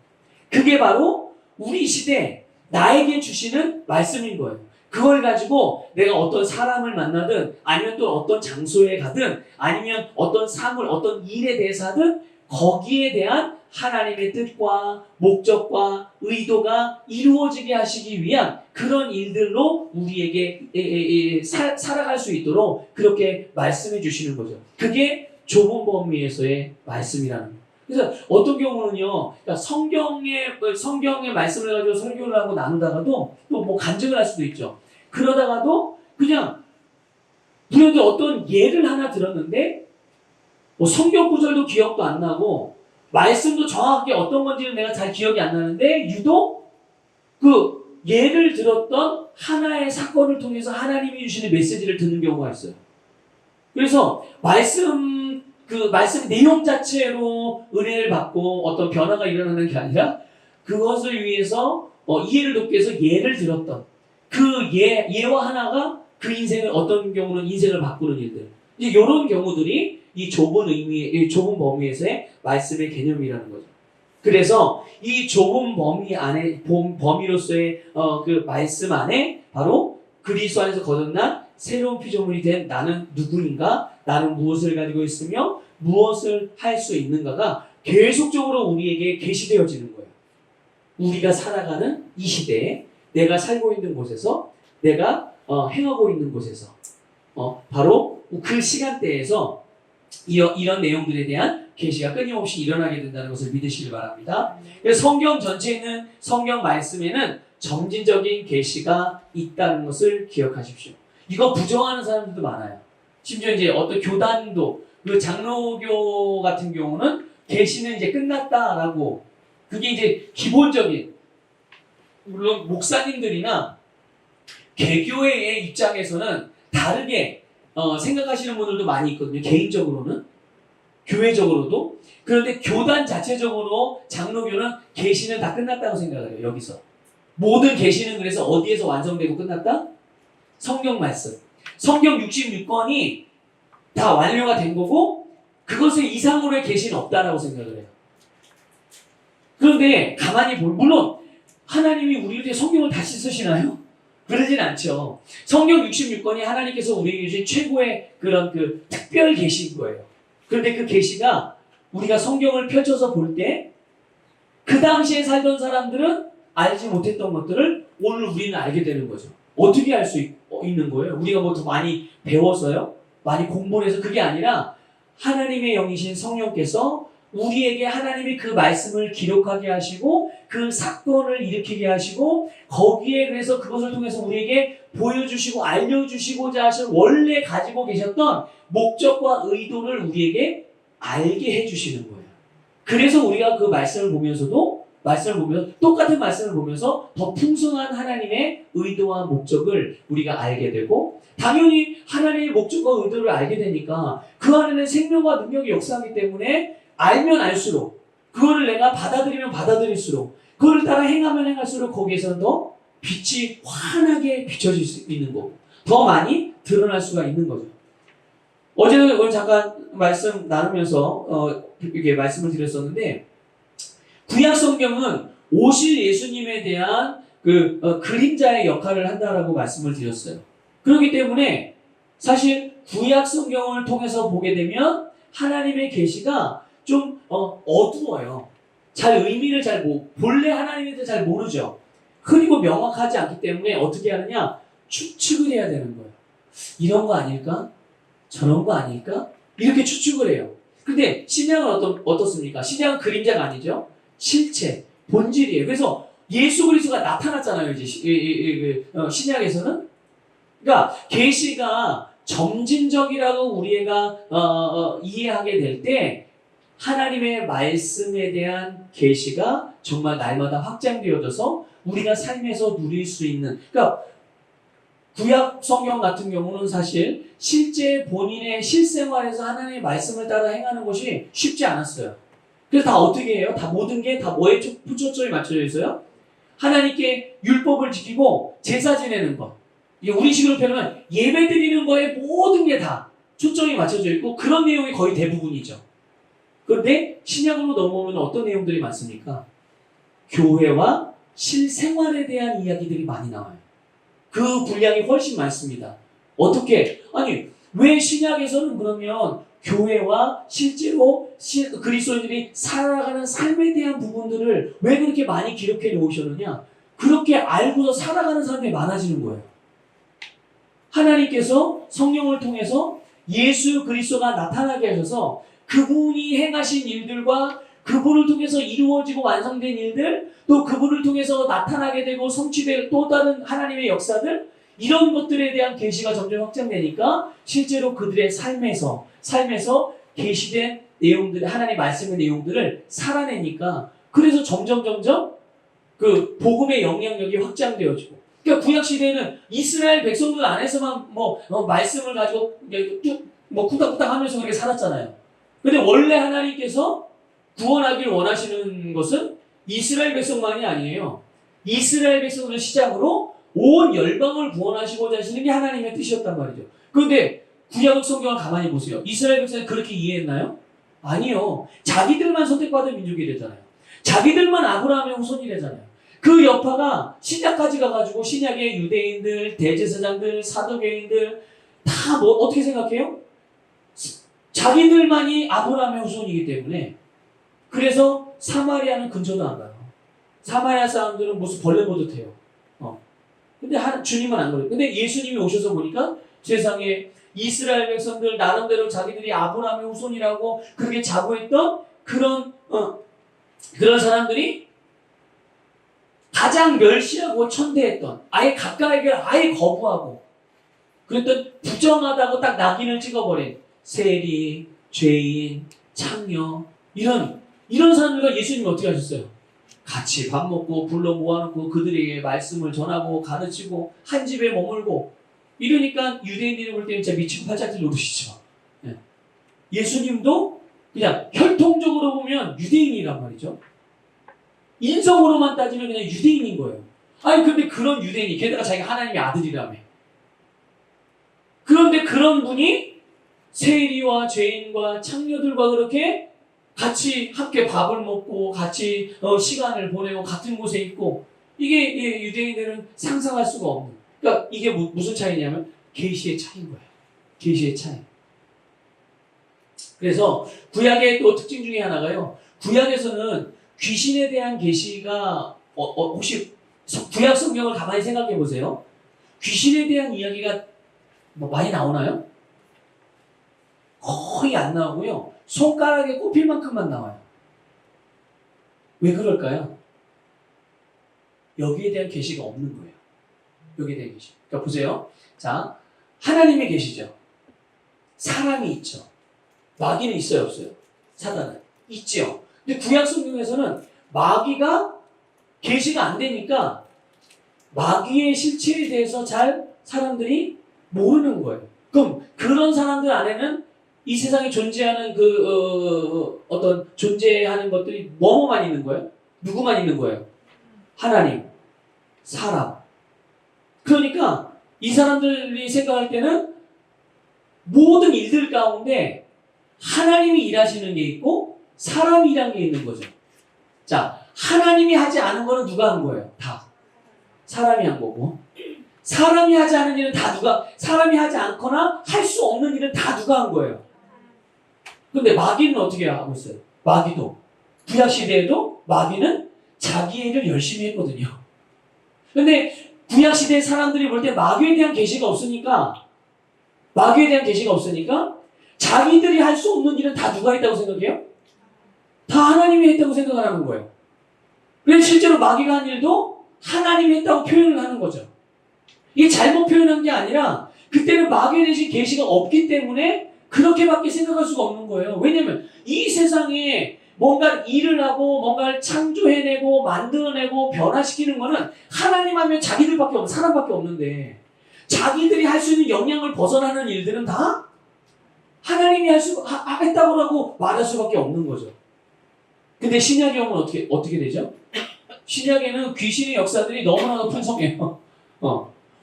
그게 바로 우리 시대 나에게 주시는 말씀인 거예요. 그걸 가지고 내가 어떤 사람을 만나든 아니면 또 어떤 장소에 가든 아니면 어떤 사물, 어떤 일에 대해서 하든 거기에 대한 하나님의 뜻과 목적과 의도가 이루어지게 하시기 위한 그런 일들로 우리에게 살아갈 수 있도록 그렇게 말씀해 주시는 거죠. 그게 좁은 범위에서의 말씀이라는 거예요. 그래서 어떤 경우는요, 그러니까 성경의 말씀을 가지고 설교를 하고 나누다가도 또 간증을 할 수도 있죠. 그러다가도 그냥 불현듯 어떤 예를 하나 들었는데 성경 구절도 기억도 안 나고 말씀도 정확하게 어떤 건지는 내가 잘 기억이 안 나는데 유독 그 예를 들었던 하나의 사건을 통해서 하나님이 주시는 메시지를 듣는 경우가 있어요. 그래서 말씀 내용 자체로 은혜를 받고 어떤 변화가 일어나는 게 아니라 그것을 위해서 이해를 돕기 위해서 예를 들었던 그 예와 하나가 그 인생을 어떤 경우는 인생을 바꾸는 일들. 이제 이런 경우들이 이 좁은 범위에서의 말씀의 개념이라는 거죠. 그래서 이 좁은 범위 안에 범위로서의 그 말씀 안에 바로 그리스도 안에서 거듭난 새로운 피조물이 된 나는 누구인가? 나는 무엇을 가지고 있으며 무엇을 할 수 있는가가 계속적으로 우리에게 계시되어지는 거예요. 우리가 살아가는 이 시대에 내가 살고 있는 곳에서 내가 행하고 있는 곳에서 바로 그 시간대에서 이런 내용들에 대한 계시가 끊임없이 일어나게 된다는 것을 믿으시길 바랍니다. 그래서 성경 전체에 있는 성경 말씀에는 점진적인 계시가 있다는 것을 기억하십시오. 이거 부정하는 사람들도 많아요. 심지어 이제 어떤 교단도 그 장로교 같은 경우는 계시는 이제 끝났다라고, 그게 이제 기본적인, 물론 목사님들이나 개교회의 입장에서는 다르게 생각하시는 분들도 많이 있거든요. 개인적으로는, 교회적으로도. 그런데 교단 자체적으로 장로교는 계시는 다 끝났다고 생각을 해요. 여기서 모든 계시는 그래서 어디에서 완성되고 끝났다? 성경 말씀, 성경 66권이 다 완료가 된 거고 그것을 이상으로의 계시는 없다라고 생각을 해요. 그런데 가만히 보면, 물론 하나님이 우리를 위해 성경을 다시 쓰시나요? 그러진 않죠. 성경 66권이 하나님께서 우리에게 주신 최고의 그런 그 특별 계시인 거예요. 그런데 그 계시가 우리가 성경을 펼쳐서 볼 때 그 당시에 살던 사람들은 알지 못했던 것들을 오늘 우리는 알게 되는 거죠. 어떻게 알 수 있는 거예요? 우리가 뭐 더 많이 배워서요? 많이 공부를 해서? 그게 아니라 하나님의 영이신 성령께서 우리에게 하나님이 그 말씀을 기록하게 하시고 그 사건을 일으키게 하시고 거기에 그래서 그것을 통해서 우리에게 보여주시고 알려주시고자 하신 원래 가지고 계셨던 목적과 의도를 우리에게 알게 해주시는 거예요. 그래서 우리가 그 말씀을 보면서 똑같은 말씀을 보면서 더 풍성한 하나님의 의도와 목적을 우리가 알게 되고, 당연히 하나님의 목적과 의도를 알게 되니까 그 안에는 생명과 능력이 역사하기 때문에 알면 알수록, 그거를 내가 받아들이면 받아들일수록, 그거를 따라 행하면 행할수록 거기에서는 더 빛이 환하게 비춰질 수 있는 거고 더 많이 드러날 수가 있는 거죠. 오늘 잠깐 말씀 나누면서 이렇게 말씀을 드렸었는데, 구약 성경은 오실 예수님에 대한 그림자의 역할을 한다라고 말씀을 드렸어요. 그렇기 때문에 사실 구약 성경을 통해서 보게 되면 하나님의 계시가 좀 어두워요. 잘 의미를 본래 하나님에 대해 잘 모르죠. 그리고 명확하지 않기 때문에 어떻게 하느냐? 추측을 해야 되는 거예요. 이런 거 아닐까? 저런 거 아닐까? 이렇게 추측을 해요. 근데 신약은 어떻습니까? 신약은 그림자가 아니죠. 실체, 본질이에요. 그래서 예수 그리스도가 나타났잖아요. 이제 신약에서는. 그러니까 계시가 점진적이라고 우리가 이해하게 될 때 하나님의 말씀에 대한 계시가 정말 날마다 확장되어져서 우리가 삶에서 누릴 수 있는, 그러니까 구약 성경 같은 경우는 사실 실제 본인의 실생활에서 하나님의 말씀을 따라 행하는 것이 쉽지 않았어요. 그래서 다 어떻게 해요? 다 모든 게 다 뭐에 초점이 맞춰져 있어요? 하나님께 율법을 지키고 제사 지내는 것. 이게 우리식으로 표현하면 예배 드리는 거에 모든 게 다 초점이 맞춰져 있고 그런 내용이 거의 대부분이죠. 그런데 신약으로 넘어오면 어떤 내용들이 많습니까? 교회와 실생활에 대한 이야기들이 많이 나와요. 그 분량이 훨씬 많습니다. 어떻게? 아니, 왜 신약에서는 그러면 교회와 실제로 그리스도인들이 살아가는 삶에 대한 부분들을 왜 그렇게 많이 기록해 놓으셨느냐? 그렇게 알고서 살아가는 사람들이 많아지는 거예요. 하나님께서 성령을 통해서 예수 그리스도가 나타나게 하셔서 그분이 행하신 일들과 그분을 통해서 이루어지고 완성된 일들, 또 그분을 통해서 나타나게 되고 성취될 또 다른 하나님의 역사들, 이런 것들에 대한 계시가 점점 확장되니까 실제로 그들의 삶에서 계시된 내용들, 하나님의 말씀의 내용들을 살아내니까, 그래서 점점 그 복음의 영향력이 확장되어지고, 그러니까 구약 시대에는 이스라엘 백성들 안에서만 말씀을 가지고 쿵닥쿵닥 하면서 그렇게 살았잖아요. 근데 원래 하나님께서 구원하기를 원하시는 것은 이스라엘 백성만이 아니에요. 이스라엘 백성을 시작으로 온 열방을 구원하시고자 하시는 게 하나님의 뜻이었단 말이죠. 그런데 구약 성경을 가만히 보세요. 이스라엘 백성이 그렇게 이해했나요? 아니요. 자기들만 선택받은 민족이 되잖아요. 자기들만 아브라함의 후손이 되잖아요. 그 여파가 신약까지 가가지고 신약의 유대인들, 대제사장들, 사두개인들 다 뭐 어떻게 생각해요? 자기들만이 아브라함의 후손이기 때문에 그래서 사마리아는 근처도 안 가요. 사마리아 사람들은 무슨 벌레 보듯 해요. 근데 주님은 안 그래요. 근데 예수님이 오셔서 보니까 세상에 이스라엘 백성들 나름대로 자기들이 아브라함의 후손이라고 그렇게 자부했던 그런 사람들이 가장 멸시하고 천대했던 아예 가까이를 아예 거부하고 그랬던 부정하다고 딱 낙인을 찍어버린 세리, 죄인, 창녀 이런 사람들과 예수님이 어떻게 하셨어요? 같이 밥 먹고 불러 모아놓고 그들에게 말씀을 전하고 가르치고 한 집에 머물고 이러니까 유대인들이 볼 때는 진짜 미치고 팔짝질 노릇이죠. 예수님도 그냥 혈통적으로 보면 유대인이란 말이죠. 인성으로만 따지면 그냥 유대인인 거예요. 아니 근데 그런 유대인이 게다가 자기가 하나님의 아들이라며. 그런데 그런 분이 세리와 죄인과 창녀들과 그렇게 같이 함께 밥을 먹고 같이 시간을 보내고 같은 곳에 있고 이게 유대인들은 상상할 수가 없는. 그러니까 이게 무슨 차이냐면 계시의 차이인 거예요. 계시의 차이. 그래서 구약의 또 특징 중에 하나가요. 구약에서는 귀신에 대한 계시가 혹시 구약 성경을 가만히 생각해 보세요. 귀신에 대한 이야기가 뭐 많이 나오나요? 거의 안 나오고요. 손가락에 꼽힐 만큼만 나와요. 왜 그럴까요? 여기에 대한 계시가 없는 거예요. 여기에 대한 계시. 그러니까 보세요. 자, 하나님의 계시죠. 사람이 있죠. 마귀는 있어요, 없어요? 사단은 있죠. 근데 구약 성경에서는 마귀가 계시가 안 되니까 마귀의 실체에 대해서 잘 사람들이 모르는 거예요. 그럼 그런 사람들 안에는 이 세상에 존재하는 어떤 존재하는 것들이 뭐만 있는 거예요? 누구만 있는 거예요? 하나님, 사람. 그러니까 이 사람들이 생각할 때는 모든 일들 가운데 하나님이 일하시는 게 있고 사람이 일하는 게 있는 거죠. 자, 하나님이 하지 않은 거는 누가 한 거예요? 다. 사람이 한 거고. 사람이 하지 않은 일은 사람이 하지 않거나 할 수 없는 일은 다 누가 한 거예요? 근데 마귀는 어떻게 하고 있어요? 마귀도. 구약시대에도 마귀는 자기 일을 열심히 했거든요. 근데 구약시대 사람들이 볼 때 마귀에 대한 계시가 없으니까 자기들이 할 수 없는 일은 다 누가 했다고 생각해요? 다 하나님이 했다고 생각을 하는 거예요. 그래서 실제로 마귀가 한 일도 하나님이 했다고 표현을 하는 거죠. 이게 잘못 표현한 게 아니라 그때는 마귀에 대신 계시가 없기 때문에 그렇게밖에 생각할 수가 없는 거예요. 왜냐면 이 세상에 뭔가 일을 하고 뭔가를 창조해내고 만들어내고 변화시키는 거는 하나님 하면 자기들밖에 없는 사람밖에 없는데 자기들이 할 수 있는 영향을 벗어나는 일들은 다 하나님이 했다고 하고 말할 수밖에 없는 거죠. 근데 신약에 오면 어떻게 되죠? 신약에는 귀신의 역사들이 너무나도 풍성해요.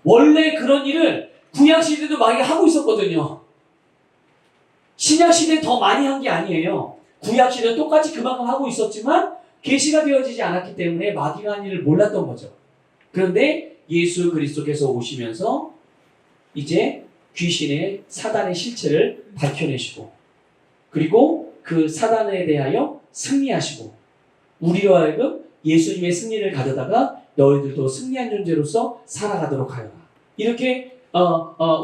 원래 그런 일을 구약시대도 많이 하고 있었거든요. 신약시대 더 많이 한 게 아니에요. 구약시대 똑같이 그만큼 하고 있었지만 계시가 되어지지 않았기 때문에 마귀가 한 일을 몰랐던 거죠. 그런데 예수 그리스도께서 오시면서 이제 귀신의 사단의 실체를 밝혀내시고 그리고 그 사단에 대하여 승리하시고 우리로 하여금 예수님의 승리를 가져다가 너희들도 승리한 존재로서 살아가도록 하여라. 이렇게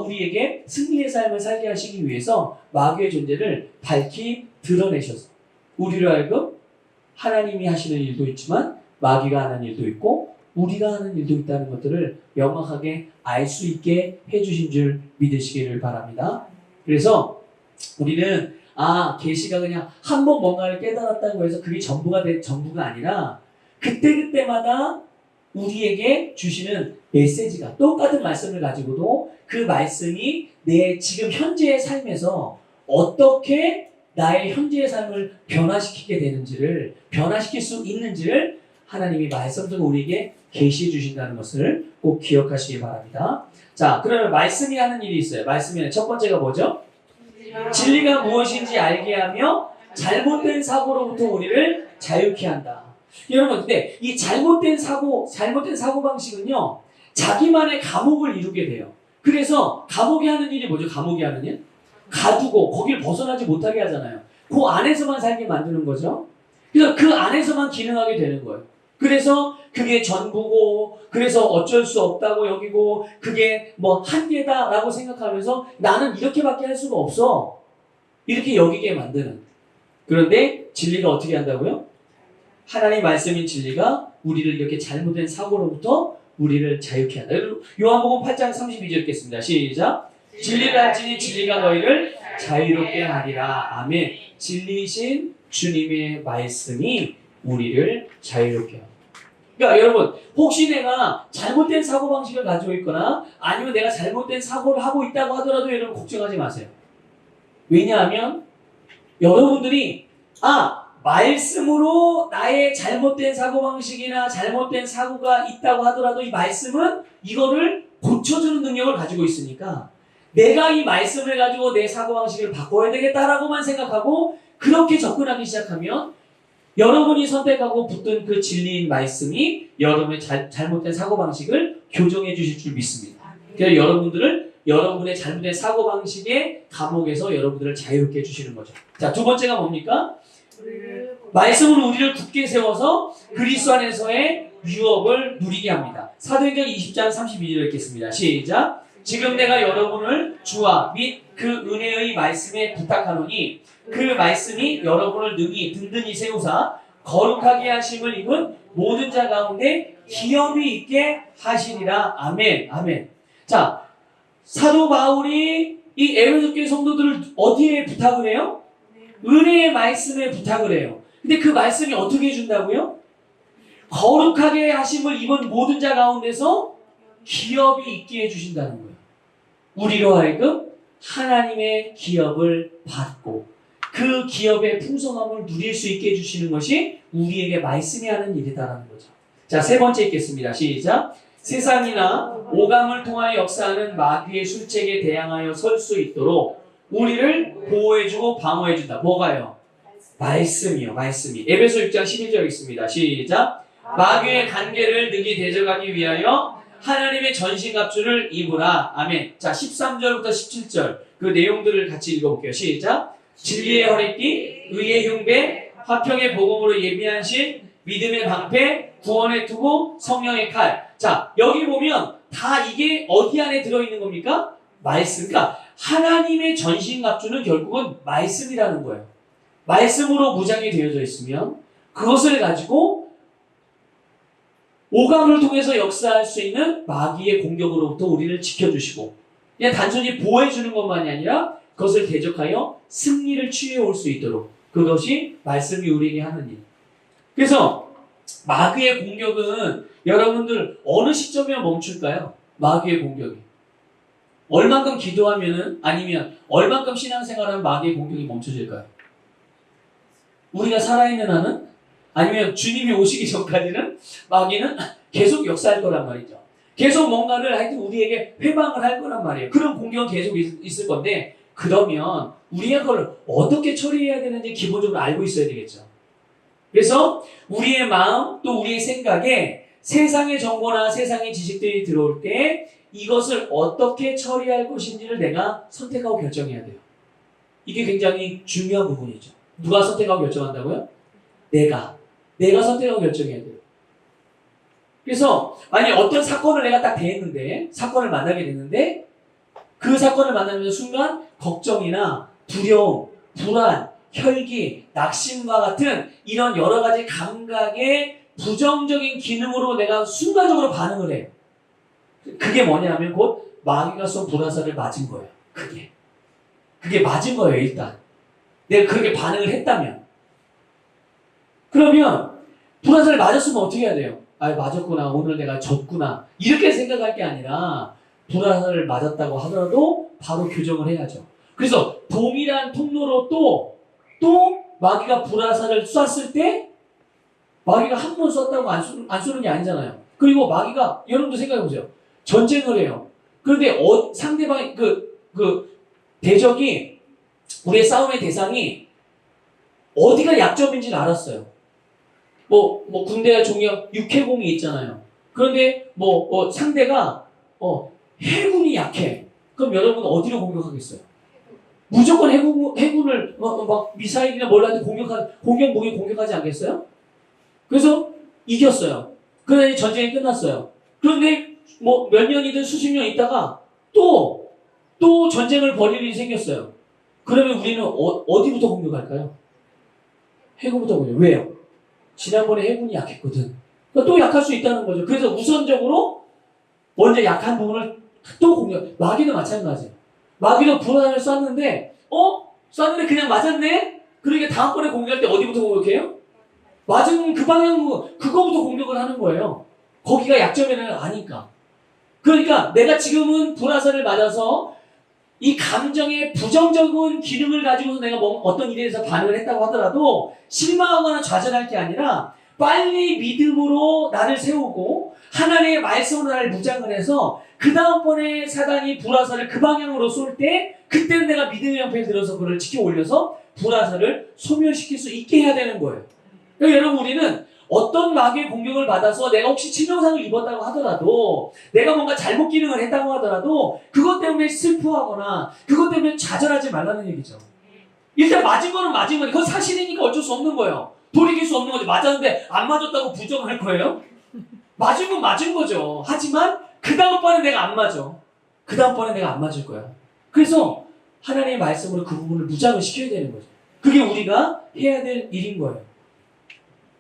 우리에게 승리의 삶을 살게 하시기 위해서 마귀의 존재를 밝히 드러내셔서 우리로 하여금 하나님이 하시는 일도 있지만 마귀가 하는 일도 있고 우리가 하는 일도 있다는 것들을 명확하게 알 수 있게 해주신 줄 믿으시기를 바랍니다. 그래서 우리는 계시가 그냥 한 번 뭔가를 깨달았다고 해서 그게 전부가 아니라 그때그때마다 우리에게 주시는 메시지가 똑같은 말씀을 가지고도 그 말씀이 내 지금 현재의 삶에서 어떻게 나의 현재의 삶을 변화시킬 수 있는지를 하나님이 말씀으로 우리에게 계시해 주신다는 것을 꼭 기억하시기 바랍니다. 자, 그러면 말씀이 하는 일이 있어요. 말씀이 첫 번째가 뭐죠? 진리가 무엇인지 알게 하며 잘못된 사고로부터 우리를 자유케 한다. 여러분, 근데 이 잘못된 사고방식은요, 자기만의 감옥을 이루게 돼요. 그래서 감옥이 하는 일이 뭐죠? 감옥이 하는 일? 가두고 거길 벗어나지 못하게 하잖아요. 그 안에서만 살게 만드는 거죠. 그래서 그 안에서만 기능하게 되는 거예요. 그래서 그게 전부고, 그래서 어쩔 수 없다고 여기고, 그게 뭐 한계다라고 생각하면서 나는 이렇게밖에 할 수가 없어. 이렇게 여기게 만드는. 그런데 진리가 어떻게 한다고요? 하나님 말씀인 진리가 우리를 이렇게 잘못된 사고로부터 우리를 자유케 한다. 요한복음 8장 32절 읽겠습니다. 시작. 진리를 알지니 진리가 너희를 자유롭게 하리라. 아멘. 진리이신 주님의 말씀이 우리를 자유롭게 합니다. 그러니까 여러분, 혹시 내가 잘못된 사고방식을 가지고 있거나 아니면 내가 잘못된 사고를 하고 있다고 하더라도 여러분 걱정하지 마세요. 왜냐하면 여러분들이 말씀으로 나의 잘못된 사고방식이나 잘못된 사고가 있다고 하더라도 이 말씀은 이거를 고쳐주는 능력을 가지고 있으니까 내가 이 말씀을 가지고 내 사고방식을 바꿔야 되겠다라고만 생각하고 그렇게 접근하기 시작하면 여러분이 선택하고 붙든 그 진리인 말씀이 여러분의 잘못된 사고방식을 교정해 주실 줄 믿습니다. 그래서 여러분의 잘못된 사고방식의 감옥에서 여러분들을 자유롭게 해주시는 거죠. 자, 두 번째가 뭡니까? 말씀은 우리를 굳게 세워서 그리스도 안에서의 유업을 누리게 합니다. 사도행전 20장 32절 읽겠습니다. 시작. 지금 내가 여러분을 주와 및 그 은혜의 말씀에 부탁하노니 그 말씀이 여러분을 능히 든든히 세우사 거룩하게 하심을 입은 모든 자 가운데 기업이 있게 하시리라. 아멘. 아멘. 자, 사도 바울이 이 에베소 교회 성도들을 어디에 부탁을 해요? 은혜의 말씀에 부탁을 해요. 근데 그 말씀이 어떻게 해준다고요? 거룩하게 하심을 입은 모든 자 가운데서 기업이 있게 해주신다는 거예요. 우리로 하여금 하나님의 기업을 받고 그 기업의 풍성함을 누릴 수 있게 해주시는 것이 우리에게 말씀이 하는 일이다라는 거죠. 자, 세 번째 읽겠습니다. 시작. 세상이나 오감을 통하여 역사하는 마귀의 술책에 대항하여 설 수 있도록 우리를 보호해주고 방어해준다. 뭐가요? 말씀이요. 말씀이. 에베소 6장 11절 읽습니다. 시작. 마귀의 관계를 능히 대적하기 위하여 하나님의 전신갑주를 입으라. 아멘. 자, 13절부터 17절 그 내용들을 같이 읽어볼게요. 시작. 진리의 허리띠, 의의 흉배, 화평의 복음으로 예비하신 믿음의 방패, 구원의 투구, 성령의 칼. 자, 여기 보면 다 이게 어디 안에 들어있는 겁니까? 말씀. 그러니까 하나님의 전신갑주는 결국은 말씀이라는 거예요. 말씀으로 무장이 되어져 있으면 그것을 가지고 오감을 통해서 역사할 수 있는 마귀의 공격으로부터 우리를 지켜주시고 그냥 단순히 보호해주는 것만이 아니라 그것을 대적하여 승리를 취해올 수 있도록 그것이 말씀이 우리에게 하는 일. 그래서 마귀의 공격은 여러분들 어느 시점에 멈출까요? 마귀의 공격이. 얼만큼 기도하면은 아니면 얼만큼 신앙생활하면 마귀의 공격이 멈춰질까요? 우리가 살아있는 한은 아니면 주님이 오시기 전까지는 마귀는 계속 역사할 거란 말이죠. 계속 뭔가를 하여튼 우리에게 회방을 할 거란 말이에요. 그런 공격은 계속 있을 건데 그러면 우리가 그걸 어떻게 처리해야 되는지 기본적으로 알고 있어야 되겠죠. 그래서 우리의 마음 또 우리의 생각에 세상의 정보나 세상의 지식들이 들어올 때 이것을 어떻게 처리할 것인지를 내가 선택하고 결정해야 돼요. 이게 굉장히 중요한 부분이죠. 누가 선택하고 결정한다고요? 내가 선택하고 결정해야 돼요. 그래서 만약 어떤 사건을 내가 딱 대했는데 사건을 만나게 됐는데 그 사건을 만나는 순간 걱정이나 두려움, 불안, 혈기, 낙심과 같은 이런 여러 가지 감각의 부정적인 기능으로 내가 순간적으로 반응을 해요. 그게 뭐냐면 곧 마귀가 쏜 불화살을 맞은 거예요. 그게 맞은 거예요. 일단 내가 그렇게 반응을 했다면 그러면 불화살을 맞았으면 어떻게 해야 돼요? 맞았구나. 오늘 내가 졌구나. 이렇게 생각할 게 아니라 불화살을 맞았다고 하더라도 바로 교정을 해야죠. 그래서 동일한 통로로 또 마귀가 불화살을 쐈을 때 마귀가 한 번 쐈다고 안 쏘는 게 아니잖아요. 그리고 마귀가 여러분도 생각해 보세요. 전쟁을 해요. 그런데 상대방의 그 대적이 우리의 싸움의 대상이 어디가 약점인지를 알았어요. 뭐 군대가 종이가 육해공이 있잖아요. 그런데 상대가 해군이 약해. 그럼 여러분 어디로 공격하겠어요? 무조건 해군을 막 미사일이나 뭘라도 공격 무기 공격하지 않겠어요? 그래서 이겼어요. 그러더니 전쟁이 끝났어요. 그런데 몇 년이든 수십 년 있다가 또 전쟁을 벌일 일이 생겼어요. 그러면 우리는 어디부터 공격할까요? 해군부터 공격. 왜요? 지난번에 해군이 약했거든. 그러니까 또 약할 수 있다는 거죠. 그래서 우선적으로 먼저 약한 부분을 또 공격. 마귀도 마찬가지예요. 마귀도 불안을 쐈는데 그냥 맞았네? 그러니까 다음번에 공격할 때 어디부터 공격해요? 맞은 그 그거부터 공격을 하는 거예요. 거기가 약점이라는 걸 아니까. 그러니까 내가 지금은 불화살을 맞아서 이 감정의 부정적인 기능을 가지고서 내가 어떤 일에 대해서 반응을 했다고 하더라도 실망하거나 좌절할 게 아니라 빨리 믿음으로 나를 세우고 하나님의 말씀으로 나를 무장을 해서 그 다음번에 사단이 불화살을 그 방향으로 쏠 때 그때는 내가 믿음의 형편에 들어서 그를 지켜 올려서 불화살을 소멸시킬 수 있게 해야 되는 거예요. 그러니까 여러분 우리는 어떤 마귀의 공격을 받아서 내가 혹시 치명상을 입었다고 하더라도 내가 뭔가 잘못 기능을 했다고 하더라도 그것 때문에 슬퍼하거나 그것 때문에 좌절하지 말라는 얘기죠. 일단 맞은 거는 맞은 거니 그건 사실이니까 어쩔 수 없는 거예요. 돌이킬 수 없는 거죠. 맞았는데 안 맞았다고 부정할 거예요? 맞은 건 맞은 거죠. 하지만 그 다음번에 내가 안 맞아. 그 다음번에 내가 안 맞을 거야. 그래서 하나님의 말씀으로 그 부분을 무장을 시켜야 되는 거죠. 그게 우리가 해야 될 일인 거예요.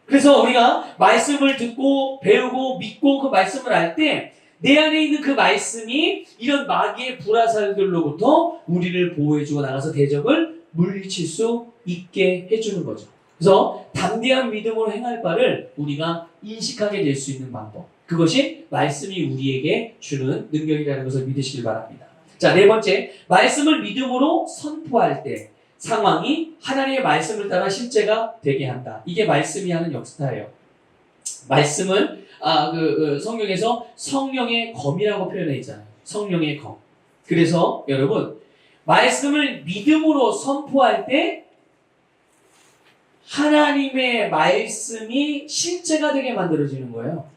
그래서 우리가 말씀을 듣고 배우고 믿고 그 말씀을 알 때 내 안에 있는 그 말씀이 이런 마귀의 불화살들로부터 우리를 보호해주고 나가서 대적을 물리칠 수 있게 해주는 거죠. 그래서 담대한 믿음으로 행할 바를 우리가 인식하게 될 수 있는 방법. 그것이 말씀이 우리에게 주는 능력이라는 것을 믿으시길 바랍니다. 자, 네 번째. 말씀을 믿음으로 선포할 때 상황이 하나님의 말씀을 따라 실제가 되게 한다. 이게 말씀이 하는 역사예요. 말씀을 성경에서 성령의 검이라고 표현해 있잖아요. 성령의 검. 그래서 여러분 말씀을 믿음으로 선포할 때 하나님의 말씀이 실제가 되게 만들어지는 거예요.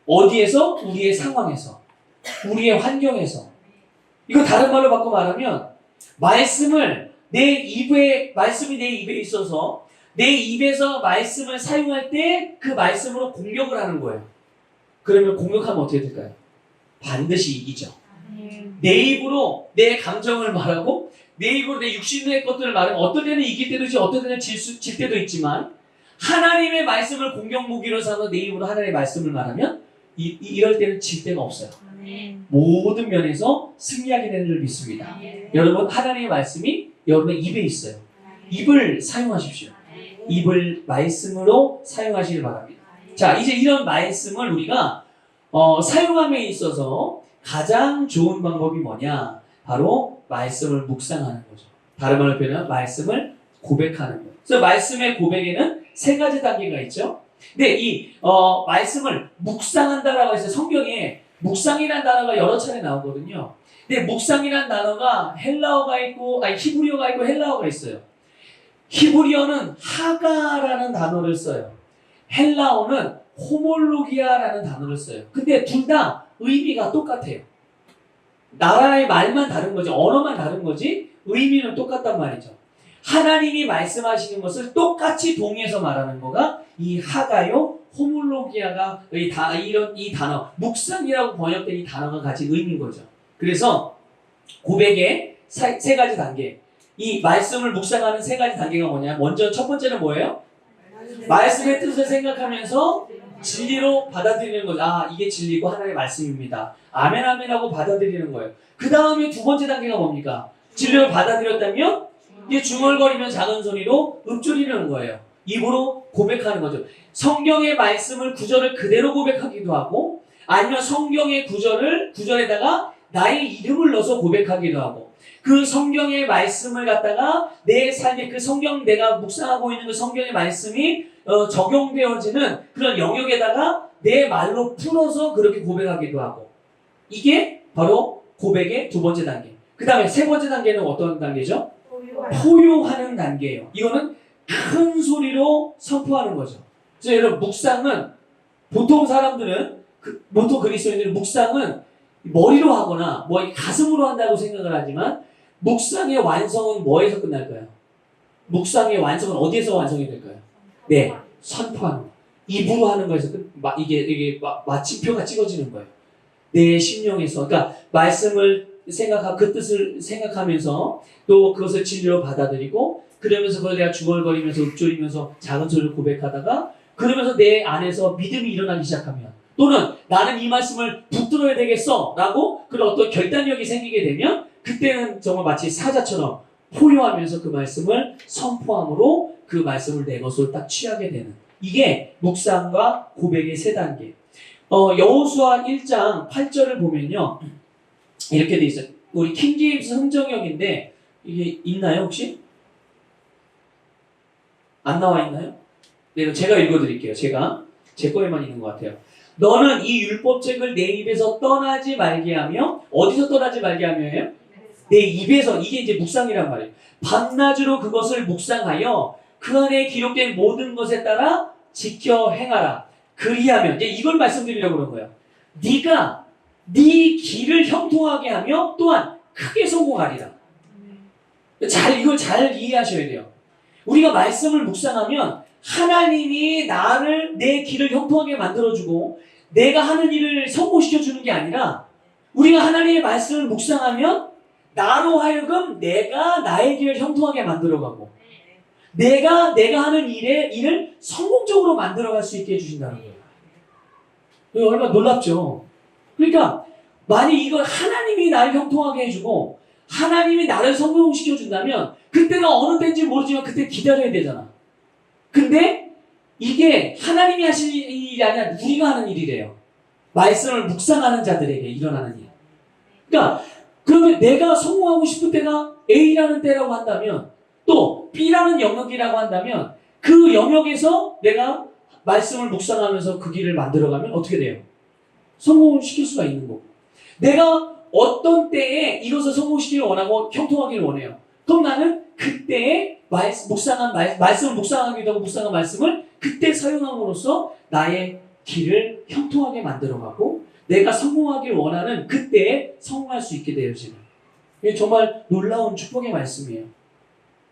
어디에서? 우리의 상황에서. 우리의 환경에서. 이거 다른 말로 바꿔 말하면 말씀이 내 입에 있어서 내 입에서 말씀을 사용할 때 그 말씀으로 공격을 하는 거예요. 그러면 공격하면 어떻게 될까요? 반드시 이기죠. 내 입으로 내 감정을 말하고 내 입으로 내 육신의 것들을 말하면 어떤 때는 이길 때도 있지 어떤 때는 질 때도 있지만 하나님의 말씀을 공격 무기로 삼아서 내 입으로 하나님의 말씀을 말하면 이럴 때는 질 데가 없어요. 모든 면에서 승리하게 되는 줄 믿습니다. 여러분 하나님의 말씀이 여러분의 입에 있어요. 입을 사용하십시오. 입을 말씀으로 사용하시길 바랍니다. 자, 이제 이런 말씀을 우리가 사용함에 있어서 가장 좋은 방법이 뭐냐? 바로 말씀을 묵상하는 거죠. 다른 말로 표현하면 말씀을 고백하는 거예요. 그래서 말씀의 고백에는 세 가지 단계가 있죠. 근데 이 말씀을 묵상한다라고 해서 성경에 묵상이라는 단어가 여러 차례 나오거든요. 근데 묵상이라는 단어가 히브리어가 있고 헬라어가 있어요. 히브리어는 하가라는 단어를 써요. 헬라어는 호몰로기아라는 단어를 써요. 근데 둘 다 의미가 똑같아요. 나라의 말만 다른 거지, 언어만 다른 거지, 의미는 똑같단 말이죠. 하나님이 말씀하시는 것을 똑같이 동의해서 말하는 거가 이 하가요, 호몰로기아가 이 단어, 묵상이라고 번역된 이 단어가 가진 의미인 거죠. 그래서 고백의 세 가지 단계, 이 말씀을 묵상하는 세 가지 단계가 뭐냐? 먼저 첫 번째는 뭐예요? 말씀의 뜻을 생각하면서 진리로 받아들이는 거죠. 아, 이게 진리고 하나님의 말씀입니다. 아멘 아멘 하고 받아들이는 거예요. 그 다음에 두 번째 단계가 뭡니까? 진리를 받아들였다면 이제 중얼거리면 작은 소리로 읊조리는 거예요. 입으로 고백하는 거죠. 성경의 말씀을 구절을 그대로 고백하기도 하고 아니면 성경의 구절에다가 나의 이름을 넣어서 고백하기도 하고 그 성경의 말씀을 갖다가 내 삶에 그 성경 내가 묵상하고 있는 그 성경의 말씀이 적용되어지는 그런 영역에다가 내 말로 풀어서 그렇게 고백하기도 하고 이게 바로 고백의 두 번째 단계. 그 다음에 세 번째 단계는 어떤 단계죠? 포효하는 단계예요. 이거는 큰 소리로 선포하는 거죠. 그래서 여러분 묵상은 보통 사람들은 보통 그리스도인들은 묵상은 머리로 하거나 뭐 가슴으로 한다고 생각을 하지만 묵상의 완성은 뭐에서 끝날까요? 묵상의 완성은 어디에서 완성이 될까요? 네, 선포하는 거. 입으로 하는 거에서 이게 마침표가 찍어지는 거예요. 내 심령에서. 그러니까 말씀을 그 뜻을 생각하면서 또 그것을 진리로 받아들이고 그러면서 그걸 내가 중얼거리면서 읊조리면서 작은 소리로 고백하다가 그러면서 내 안에서 믿음이 일어나기 시작하면 또는 나는 이 말씀을 붙들어야 되겠어 라고 그런 어떤 결단력이 생기게 되면 그때는 정말 마치 사자처럼 포효하면서 그 말씀을 선포함으로 그 말씀을 내 것으로 딱 취하게 되는 이게 묵상과 고백의 세 단계. 여호수아 1장 8절을 보면요 이렇게 돼 있어요. 우리 킹제임스 흥정역인데 이게 있나요 혹시? 안 나와 있나요? 네, 제가 읽어드릴게요. 제 거에만 있는 것 같아요. 너는 이 율법책을 내 입에서 떠나지 말게 하며 어디서 떠나지 말게 하며요? 내 입에서. 이게 이제 묵상이란 말이에요. 밤낮으로 그것을 묵상하여 그 안에 기록된 모든 것에 따라 지켜 행하라. 그리하면 이제 이걸 말씀드리려고 그런 거예요. 네가 네 길을 형통하게 하며 또한 크게 성공하리라. 이걸 잘 이해하셔야 돼요. 우리가 말씀을 묵상하면 하나님이 내 길을 형통하게 만들어주고 내가 하는 일을 성공시켜주는 게 아니라 우리가 하나님의 말씀을 묵상하면 나로 하여금 내가 나의 길을 형통하게 만들어가고 내가 하는 일을 성공적으로 만들어갈 수 있게 해주신다는 거예요. 이거 얼마나 놀랍죠? 그러니까 만약 이걸 하나님이 나를 형통하게 해주고 하나님이 나를 성공시켜준다면 그때가 어느 때인지 모르지만 그때 기다려야 되잖아. 근데 이게 하나님이 하실 일이 아니라 우리가 하는 일이래요. 말씀을 묵상하는 자들에게 일어나는 일. 그러니까 그러면 내가 성공하고 싶을 때가 A라는 때라고 한다면 또 B라는 영역이라고 한다면 그 영역에서 내가 말씀을 묵상하면서 그 길을 만들어가면 어떻게 돼요? 성공을 시킬 수가 있는 거고. 내가 어떤 때에 이것을 성공시키길 원하고 형통하기를 원해요. 그럼 나는 그때에 말씀을 묵상하기도 하고 묵상한 말씀을 그때 사용함으로써 나의 길을 형통하게 만들어가고 내가 성공하길 원하는 그때에 성공할 수 있게 되어지는 이게 정말 놀라운 축복의 말씀이에요.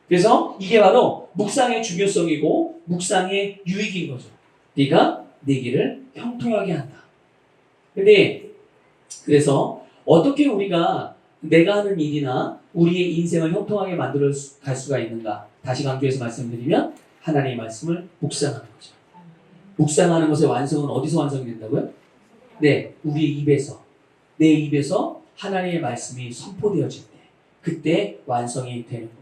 그래서 이게 바로 묵상의 중요성이고 묵상의 유익인 거죠. 네가 네 길을 형통하게 한다. 그래서 어떻게 우리가 내가 하는 일이나 우리의 인생을 형통하게 만들어 갈 수가 있는가? 다시 강조해서 말씀드리면 하나님의 말씀을 묵상하는 거죠. 묵상하는 것의 완성은 어디서 완성이 된다고요? 네, 우리의 입에서. 내 입에서 하나님의 말씀이 선포되어질 때 그때 완성이 되는 것.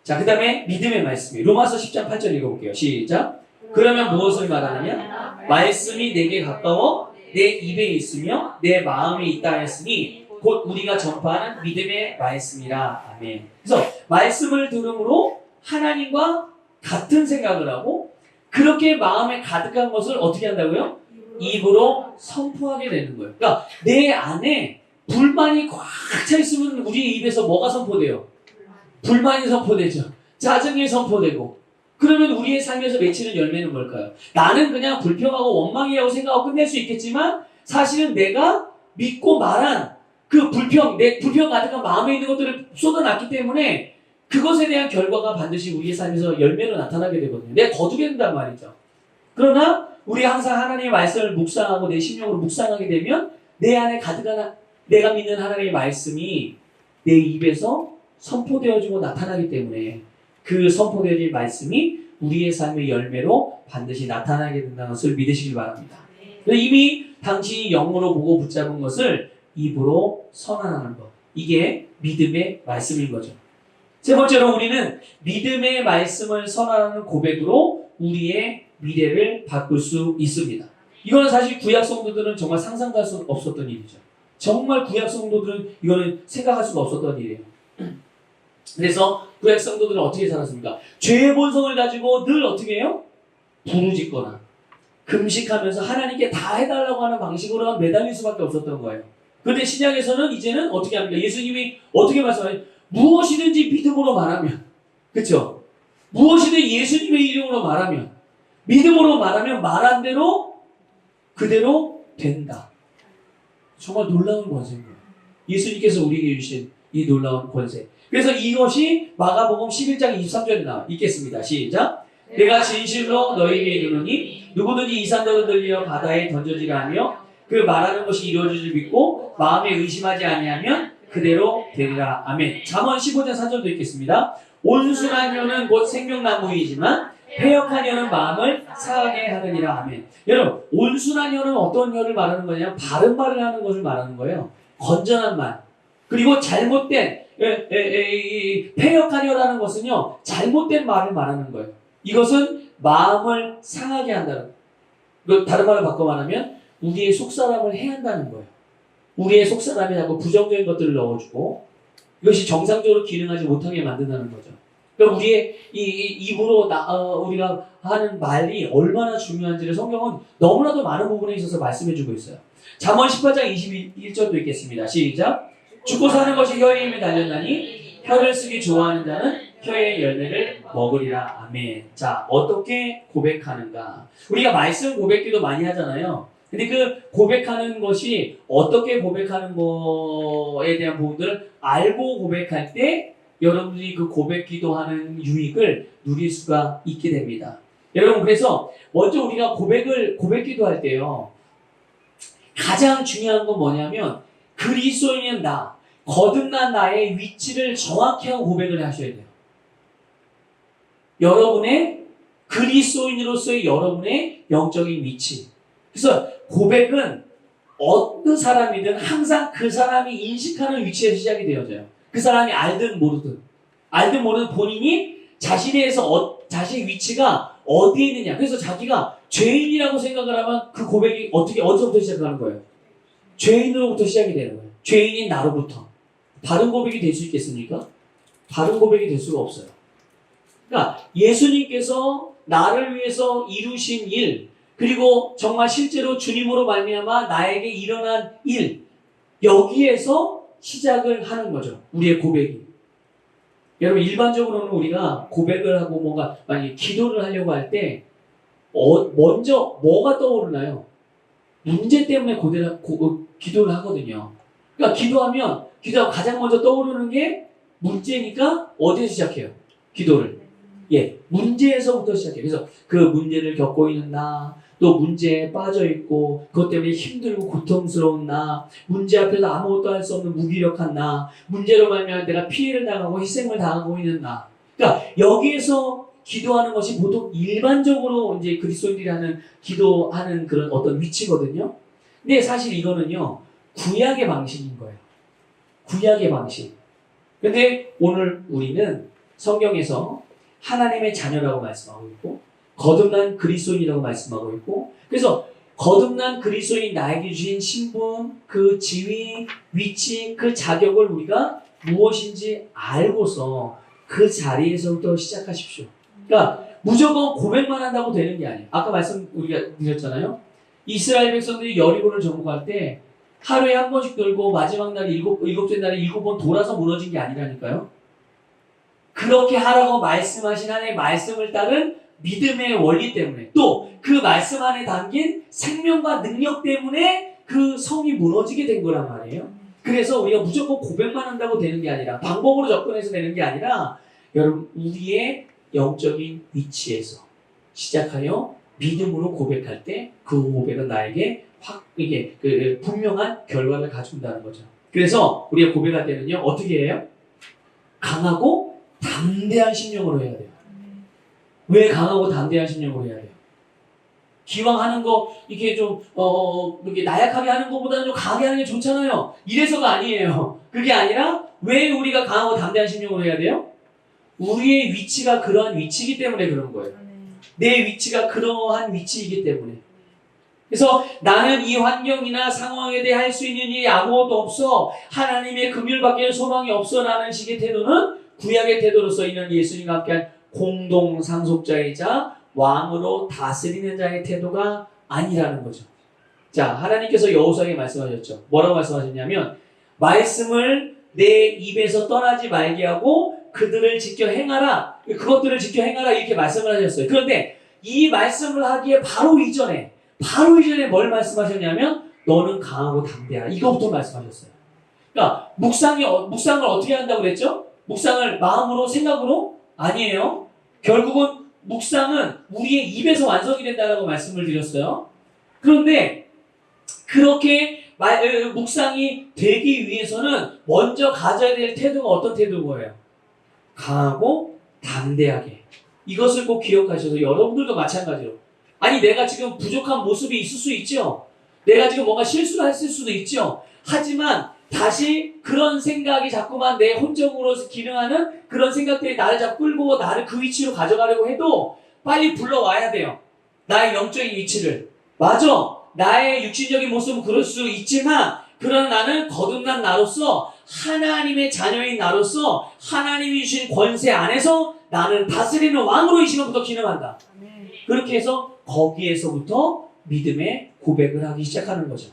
자, 그 다음에 믿음의 말씀이 로마서 10장 8절 읽어볼게요. 시작. 그러면 무엇을 말하느냐? 말씀이 내게 가까워 내 입에 있으며 내 마음에 있다 했으니 곧 우리가 전파하는 믿음의 말씀이라. 아멘. 그래서 말씀을 들음으로 하나님과 같은 생각을 하고 그렇게 마음에 가득한 것을 어떻게 한다고요? 입으로 선포하게 되는 거예요. 그러니까 내 안에 불만이 꽉 차 있으면 우리 입에서 뭐가 선포돼요? 불만이 선포되죠. 짜증이 선포되고. 그러면 우리의 삶에서 맺히는 열매는 뭘까요? 나는 그냥 불평하고 원망이라고 생각하고 끝낼 수 있겠지만 사실은 내가 믿고 말한 그 내 불평 가득한 마음에 있는 것들을 쏟아놨기 때문에 그것에 대한 결과가 반드시 우리의 삶에서 열매로 나타나게 되거든요. 내가 거두게 된단 말이죠. 그러나 우리 항상 하나님의 말씀을 묵상하고 내 심령으로 묵상하게 되면 내 안에 가득한 내가 믿는 하나님의 말씀이 내 입에서 선포되어지고 나타나기 때문에 그 선포되어진 말씀이 우리의 삶의 열매로 반드시 나타나게 된다는 것을 믿으시기 바랍니다. 이미 당신이 영으로 보고 붙잡은 것을 입으로 선언하는 것. 이게 믿음의 말씀인 거죠. 세 번째로 우리는 믿음의 말씀을 선언하는 고백으로 우리의 미래를 바꿀 수 있습니다. 이거는 사실 구약 성도들은 정말 상상도 할 수 없었던 일이죠. 정말 구약 성도들은 이거는 생각할 수가 없었던 일이에요. 그래서 구약 성도들은 어떻게 살았습니까? 죄의 본성을 가지고 늘 어떻게 해요? 부르짖거나 금식하면서 하나님께 다 해달라고 하는 방식으로 매달릴 수밖에 없었던 거예요. 그런데 신약에서는 이제는 어떻게 합니까? 예수님이 어떻게 말씀하세요? 무엇이든지 믿음으로 말하면, 그렇죠? 무엇이든 예수님의 이름으로 말하면 믿음으로 말하면 말한 대로 그대로 된다. 정말 놀라운 권세인 거예요. 예수님께서 우리에게 주신 이 놀라운 권세. 그래서 이것이 마가복음 11장 23절에 나와 있겠습니다. 시작. 내가 진실로 너희에게 이르노니 누구든지 이 산더러 들려 바다에 던져지라 하며 그 말하는 것이 이루어질 줄 믿고 마음에 의심하지 아니하면 그대로 되리라. 아멘. 잠언 15장 4절도 읽겠습니다. 온순한 혀는 곧 생명나무이지만 패역한 혀는 마음을 상하게 하느니라. 아멘. 여러분, 온순한 혀는 어떤 혀를 말하는 거냐면 바른 말을 하는 것을 말하는 거예요. 건전한 말. 그리고 잘못된 패역한 혀라는 것은요, 잘못된 말을 말하는 거예요. 이것은 마음을 상하게 한다는 거예요. 다른 말을 바꿔 말하면 우리의 속사람을 해한다는 거예요. 우리의 속사람에 자꾸 부정적인 것들을 넣어주고 이것이 정상적으로 기능하지 못하게 만든다는 거죠. 그러니까 우리의 이 입으로 우리가 하는 말이 얼마나 중요한지를 성경은 너무나도 많은 부분에 있어서 말씀해주고 있어요. 잠언 18장 21절도 읽겠습니다. 시작. 죽고 사는 것이 혀에 힘에 달렸나니 혀를 쓰기 좋아하는 자는 혀의 열매를 먹으리라. 아멘. 자, 어떻게 고백하는가? 우리가 말씀 고백기도 많이 하잖아요. 근데 그 고백하는 것이 어떻게 고백하는 거에 대한 부분들을 알고 고백할 때 여러분들이 그 고백 기도하는 유익을 누릴 수가 있게 됩니다. 여러분, 그래서 먼저 우리가 고백 기도할 때요, 가장 중요한 건 뭐냐면 그리스도인은 나, 거듭난 나의 위치를 정확히 하고 고백을 하셔야 돼요. 여러분의 그리스도인으로서의 여러분의 영적인 위치. 그래서 고백은 어떤 사람이든 항상 그 사람이 인식하는 위치에서 시작이 되어져요. 그 사람이 알든 모르든 본인이 자신의 위치가 어디에 있느냐. 그래서 자기가 죄인이라고 생각을 하면 그 고백이 어디서부터 시작하는 거예요? 죄인으로부터 시작이 되는 거예요. 죄인인 나로부터. 바른 고백이 될 수 있겠습니까? 바른 고백이 될 수가 없어요. 그러니까 예수님께서 나를 위해서 이루신 일, 그리고 정말 실제로 주님으로 말미암아 나에게 일어난 일, 여기에서 시작을 하는 거죠. 우리의 고백이. 여러분, 일반적으로는 우리가 고백을 하고 뭔가 만약에 기도를 하려고 할 때 먼저 뭐가 떠오르나요? 문제 때문에 기도를 하거든요. 그러니까 기도하고 가장 먼저 떠오르는 게 문제니까 어디서 시작해요? 기도를. 문제에서부터 시작해요. 그래서 그 문제를 겪고 있는 나, 또 문제에 빠져 있고 그것 때문에 힘들고 고통스러운 나, 문제 앞에서 아무것도 할 수 없는 무기력한 나, 문제로 말미암아 내가 피해를 당하고 희생을 당하고 있는 나. 그러니까 여기에서 기도하는 것이 보통 일반적으로 이제 그리스도인들이 기도하는 그런 어떤 위치거든요. 근데 사실 이거는요, 구약의 방식인 거예요. 구약의 방식. 근데 오늘 우리는 성경에서 하나님의 자녀라고 말씀하고 있고 거듭난 그리스도인이라고 말씀하고 있고, 그래서 거듭난 그리스도인 나에게 주신 신분, 그 지위, 위치, 그 자격을 우리가 무엇인지 알고서 그 자리에서부터 시작하십시오. 그러니까 무조건 고백만 한다고 되는 게 아니에요. 아까 우리가 드렸잖아요. 이스라엘 백성들이 여리고를 정복할 때 하루에 한 번씩 돌고 마지막 날 일곱째 날에 7번 돌아서 무너진 게 아니라니까요. 그렇게 하라고 말씀하신 하나님의 말씀을 따른 믿음의 원리 때문에, 또 그 말씀 안에 담긴 생명과 능력 때문에 그 성이 무너지게 된 거란 말이에요. 그래서 우리가 무조건 고백만 한다고 되는 게 아니라, 방법으로 접근해서 되는 게 아니라, 여러분, 우리의 영적인 위치에서 시작하여 믿음으로 고백할 때 그 고백은 나에게 분명한 결과를 가져온다는 거죠. 그래서 우리가 고백할 때는요, 어떻게 해요? 강하고 담대한 심령으로 해야 돼요. 왜 강하고 담대한 심령으로 해야 돼요? 기왕 하는 거 이렇게 이렇게 나약하게 하는 것보다는 좀 강하게 하는 게 좋잖아요. 이래서가 아니에요. 그게 아니라 왜 우리가 강하고 담대한 심령으로 해야 돼요? 우리의 위치가 그러한 위치이기 때문에 그런 거예요. 내 위치가 그러한 위치이기 때문에. 그래서 나는 이 환경이나 상황에 대해 할 수 있는 일이 아무것도 없어, 하나님의 긍휼밖에 소망이 없어 라는 식의 태도는 구약의 태도로서 이는 예수님과 함께한 공동 상속자이자 왕으로 다스리는 자의 태도가 아니라는 거죠. 자, 하나님께서 여호수아에게 말씀하셨죠. 뭐라고 말씀하셨냐면, 말씀을 내 입에서 떠나지 말게 하고 그것들을 지켜 행하라, 이렇게 말씀을 하셨어요. 그런데 이 말씀을 하기에 바로 이전에 뭘 말씀하셨냐면 너는 강하고 담대하라. 이거부터 말씀하셨어요. 그러니까 묵상을 어떻게 한다고 그랬죠? 묵상을 마음으로 생각으로? 아니에요. 결국은 묵상은 우리의 입에서 완성이 된다고 말씀을 드렸어요. 그런데 그렇게 묵상이 되기 위해서는 먼저 가져야 될 태도가 어떤 태도인 거예요? 강하고 담대하게. 이것을 꼭 기억하셔서 여러분들도 마찬가지로 아니 내가 지금 부족한 모습이 있을 수 있죠. 내가 지금 뭔가 실수를 했을 수도 있죠. 하지만 다시 그런 생각이 자꾸만 내 혼적으로 기능하는 그런 생각들이 나를 자꾸 끌고 나를 그 위치로 가져가려고 해도 빨리 불러와야 돼요. 나의 영적인 위치를. 맞아. 나의 육신적인 모습은 그럴 수 있지만 그러나 나는 거듭난 나로서 하나님의 자녀인 나로서 하나님이 주신 권세 안에서 나는 다스리는 왕으로 이 시간부터 기능한다. 그렇게 해서 거기에서부터 믿음의 고백을 하기 시작하는 거죠.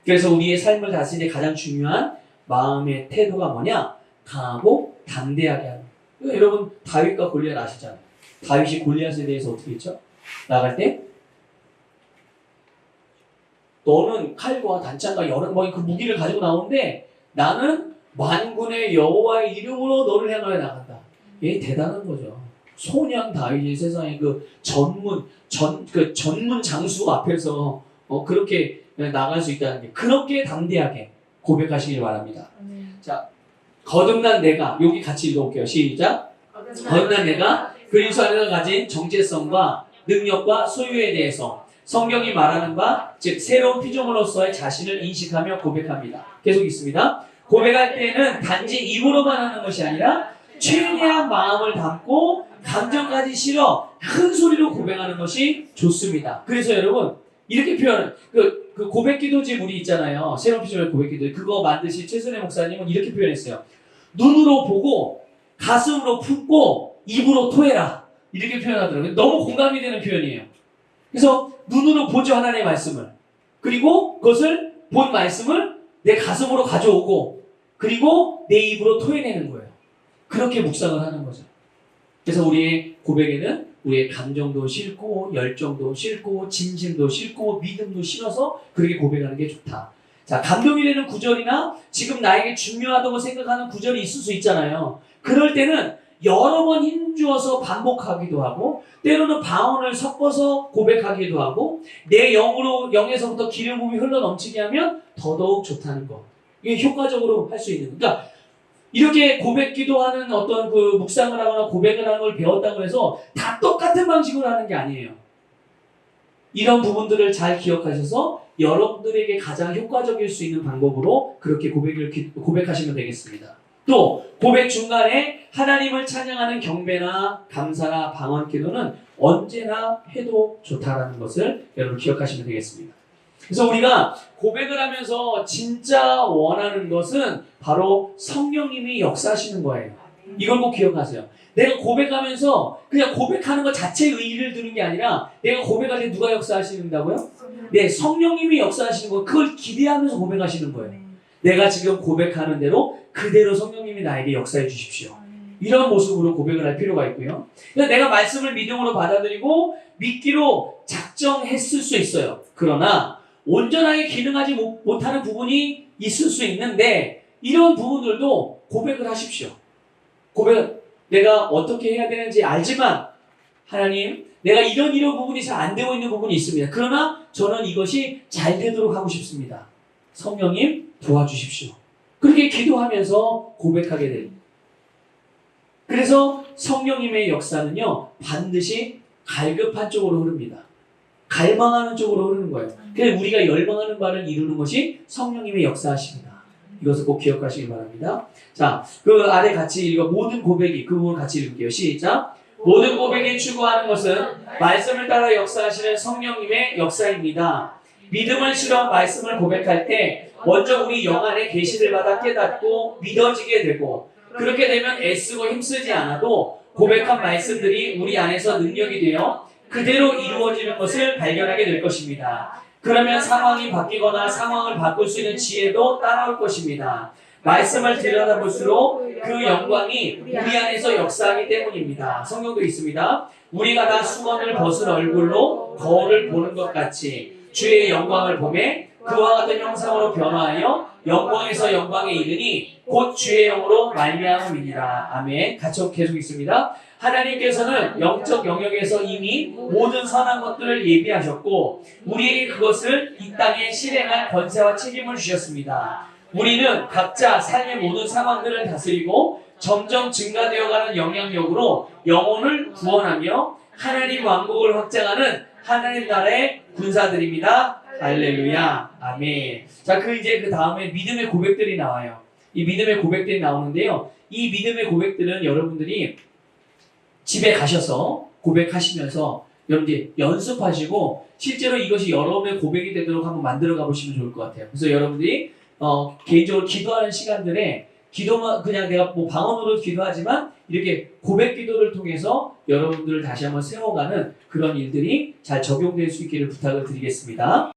그래서 우리의 삶을 다스리는 가장 중요한 마음의 태도가 뭐냐? 강하고 담대하게 하는. 여러분 다윗과 골리앗 아시잖아요. 다윗이 골리앗에 대해서 어떻게 했죠? 나갈 때 너는 칼과 단창과 여러 그 무기를 가지고 나오는데 나는 만군의 여호와의 이름으로 너를 향하여 나간다. 이게 대단한 거죠. 소년 다윗이 세상에 그 전문 장수 앞에서 그렇게 나갈 수 있다는 게 그렇게 담대하게 고백하시길 바랍니다. 자, 거듭난 내가 여기 같이 읽어볼게요. 시작. 거듭난 내가 그리스도 안에서 가진 정체성과 능력과 소유에 대해서 성경이 말하는 바, 즉 새로운 피조물로서의 자신을 인식하며 고백합니다. 계속 있습니다. 고백할 때는 단지 입으로만 하는 것이 아니라 최대한 마음을 담고 감정까지 실어 큰 소리로 고백하는 것이 좋습니다. 그래서 여러분 이렇게 표현을 그 고백기도집 우리 있잖아요. 새로운 피조물 고백기도 그거 만드신 최순애 목사님은 이렇게 표현했어요. 눈으로 보고 가슴으로 품고 입으로 토해라. 이렇게 표현하더라고요. 너무 공감이 되는 표현이에요. 그래서 눈으로 보죠 하나님의 말씀을. 그리고 그것을 본 말씀을 내 가슴으로 가져오고 그리고 내 입으로 토해내는 거예요. 그렇게 묵상을 하는 거죠. 그래서 우리의 고백에는 우리의 감정도 싣고 열정도 싣고 진심도 싣고 믿음도 실어서 그렇게 고백하는 게 좋다. 자, 감동이 되는 구절이나 지금 나에게 중요하다고 생각하는 구절이 있을 수 있잖아요. 그럴 때는 여러 번 힘주어서 반복하기도 하고 때로는 방언을 섞어서 고백하기도 하고 내 영에서부터 기름 부음이 흘러 넘치게 하면 더더욱 좋다는 거. 이게 효과적으로 할 수 있는. 그러니까 이렇게 고백 기도하는 어떤 그 묵상을 하거나 고백을 하는 걸 배웠다고 해서 다 똑같은 방식으로 하는 게 아니에요. 이런 부분들을 잘 기억하셔서 여러분들에게 가장 효과적일 수 있는 방법으로 그렇게 고백하시면 되겠습니다. 또 고백 중간에 하나님을 찬양하는 경배나 감사나 방언 기도는 언제나 해도 좋다라는 것을 여러분 기억하시면 되겠습니다. 그래서 우리가 고백을 하면서 진짜 원하는 것은 바로 성령님이 역사하시는 거예요. 이걸 꼭 기억하세요. 내가 고백하면서 그냥 고백하는 것 자체에 의의를 두는 게 아니라 내가 고백할 때 누가 역사하신다고요? 네, 성령님이 역사하시는 거 그걸 기대하면서 고백하시는 거예요. 내가 지금 고백하는 대로 그대로 성령님이 나에게 역사해 주십시오. 이런 모습으로 고백을 할 필요가 있고요. 내가 말씀을 믿음으로 받아들이고 믿기로 작정했을 수 있어요. 그러나 온전하게 기능하지 못하는 부분이 있을 수 있는데 이런 부분들도 고백을 하십시오. 내가 어떻게 해야 되는지 알지만 하나님 내가 이런 부분이 잘 안 되고 있는 부분이 있습니다. 그러나 저는 이것이 잘 되도록 하고 싶습니다. 성령님 도와주십시오. 그렇게 기도하면서 고백하게 됩니다. 그래서 성령님의 역사는요 반드시 갈급한 쪽으로 흐릅니다. 갈망하는 쪽으로 흐르는 거예요. 그래서 우리가 열망하는 바를 이루는 것이 성령님의 역사하십니다. 이것을 꼭 기억하시기 바랍니다. 자, 그 아래 같이 읽어 모든 고백이 그 부분을 같이 읽을게요. 시작. 모든 고백이 추구하는 것은 말씀을 따라 역사하시는 성령님의 역사입니다. 믿음을 실어 말씀을 고백할 때 먼저 우리 영 안에 계시를 받아 깨닫고 믿어지게 되고 그렇게 되면 애쓰고 힘쓰지 않아도 고백한 말씀들이 우리 안에서 능력이 되어 그대로 이루어지는 것을 발견하게 될 것입니다. 그러면 상황이 바뀌거나 상황을 바꿀 수 있는 지혜도 따라올 것입니다. 말씀을 들여다볼수록 그 영광이 우리 안에서 역사하기 때문입니다. 성경도 있습니다. 우리가 다 수건을 벗은 얼굴로 거울을 보는 것 같이 주의 영광을 보매 그와 같은 형상으로 변화하여 영광에서 영광에 이르니 곧 주의 영으로 말미암음이니라. 아멘. 같이 계속 있습니다. 하나님께서는 영적 영역에서 이미 모든 선한 것들을 예비하셨고 우리에게 그것을 이 땅에 실행할 권세와 책임을 주셨습니다. 우리는 각자 삶의 모든 상황들을 다스리고 점점 증가되어가는 영향력으로 영혼을 구원하며 하나님 왕국을 확장하는 하나님 나라의 군사들입니다. 할렐루야. 아멘. 자, 이제 그 다음에 믿음의 고백들이 나와요. 이 믿음의 고백들이 나오는데요. 이 믿음의 고백들은 여러분들이 집에 가셔서 고백하시면서 여러분들이 연습하시고 실제로 이것이 여러분의 고백이 되도록 한번 만들어 가보시면 좋을 것 같아요. 그래서 여러분들이 개인적으로 기도하는 시간들에 기도만 그냥 내가 뭐 방언으로 기도하지만 이렇게 고백 기도를 통해서 여러분들을 다시 한번 세워가는 그런 일들이 잘 적용될 수 있기를 부탁을 드리겠습니다.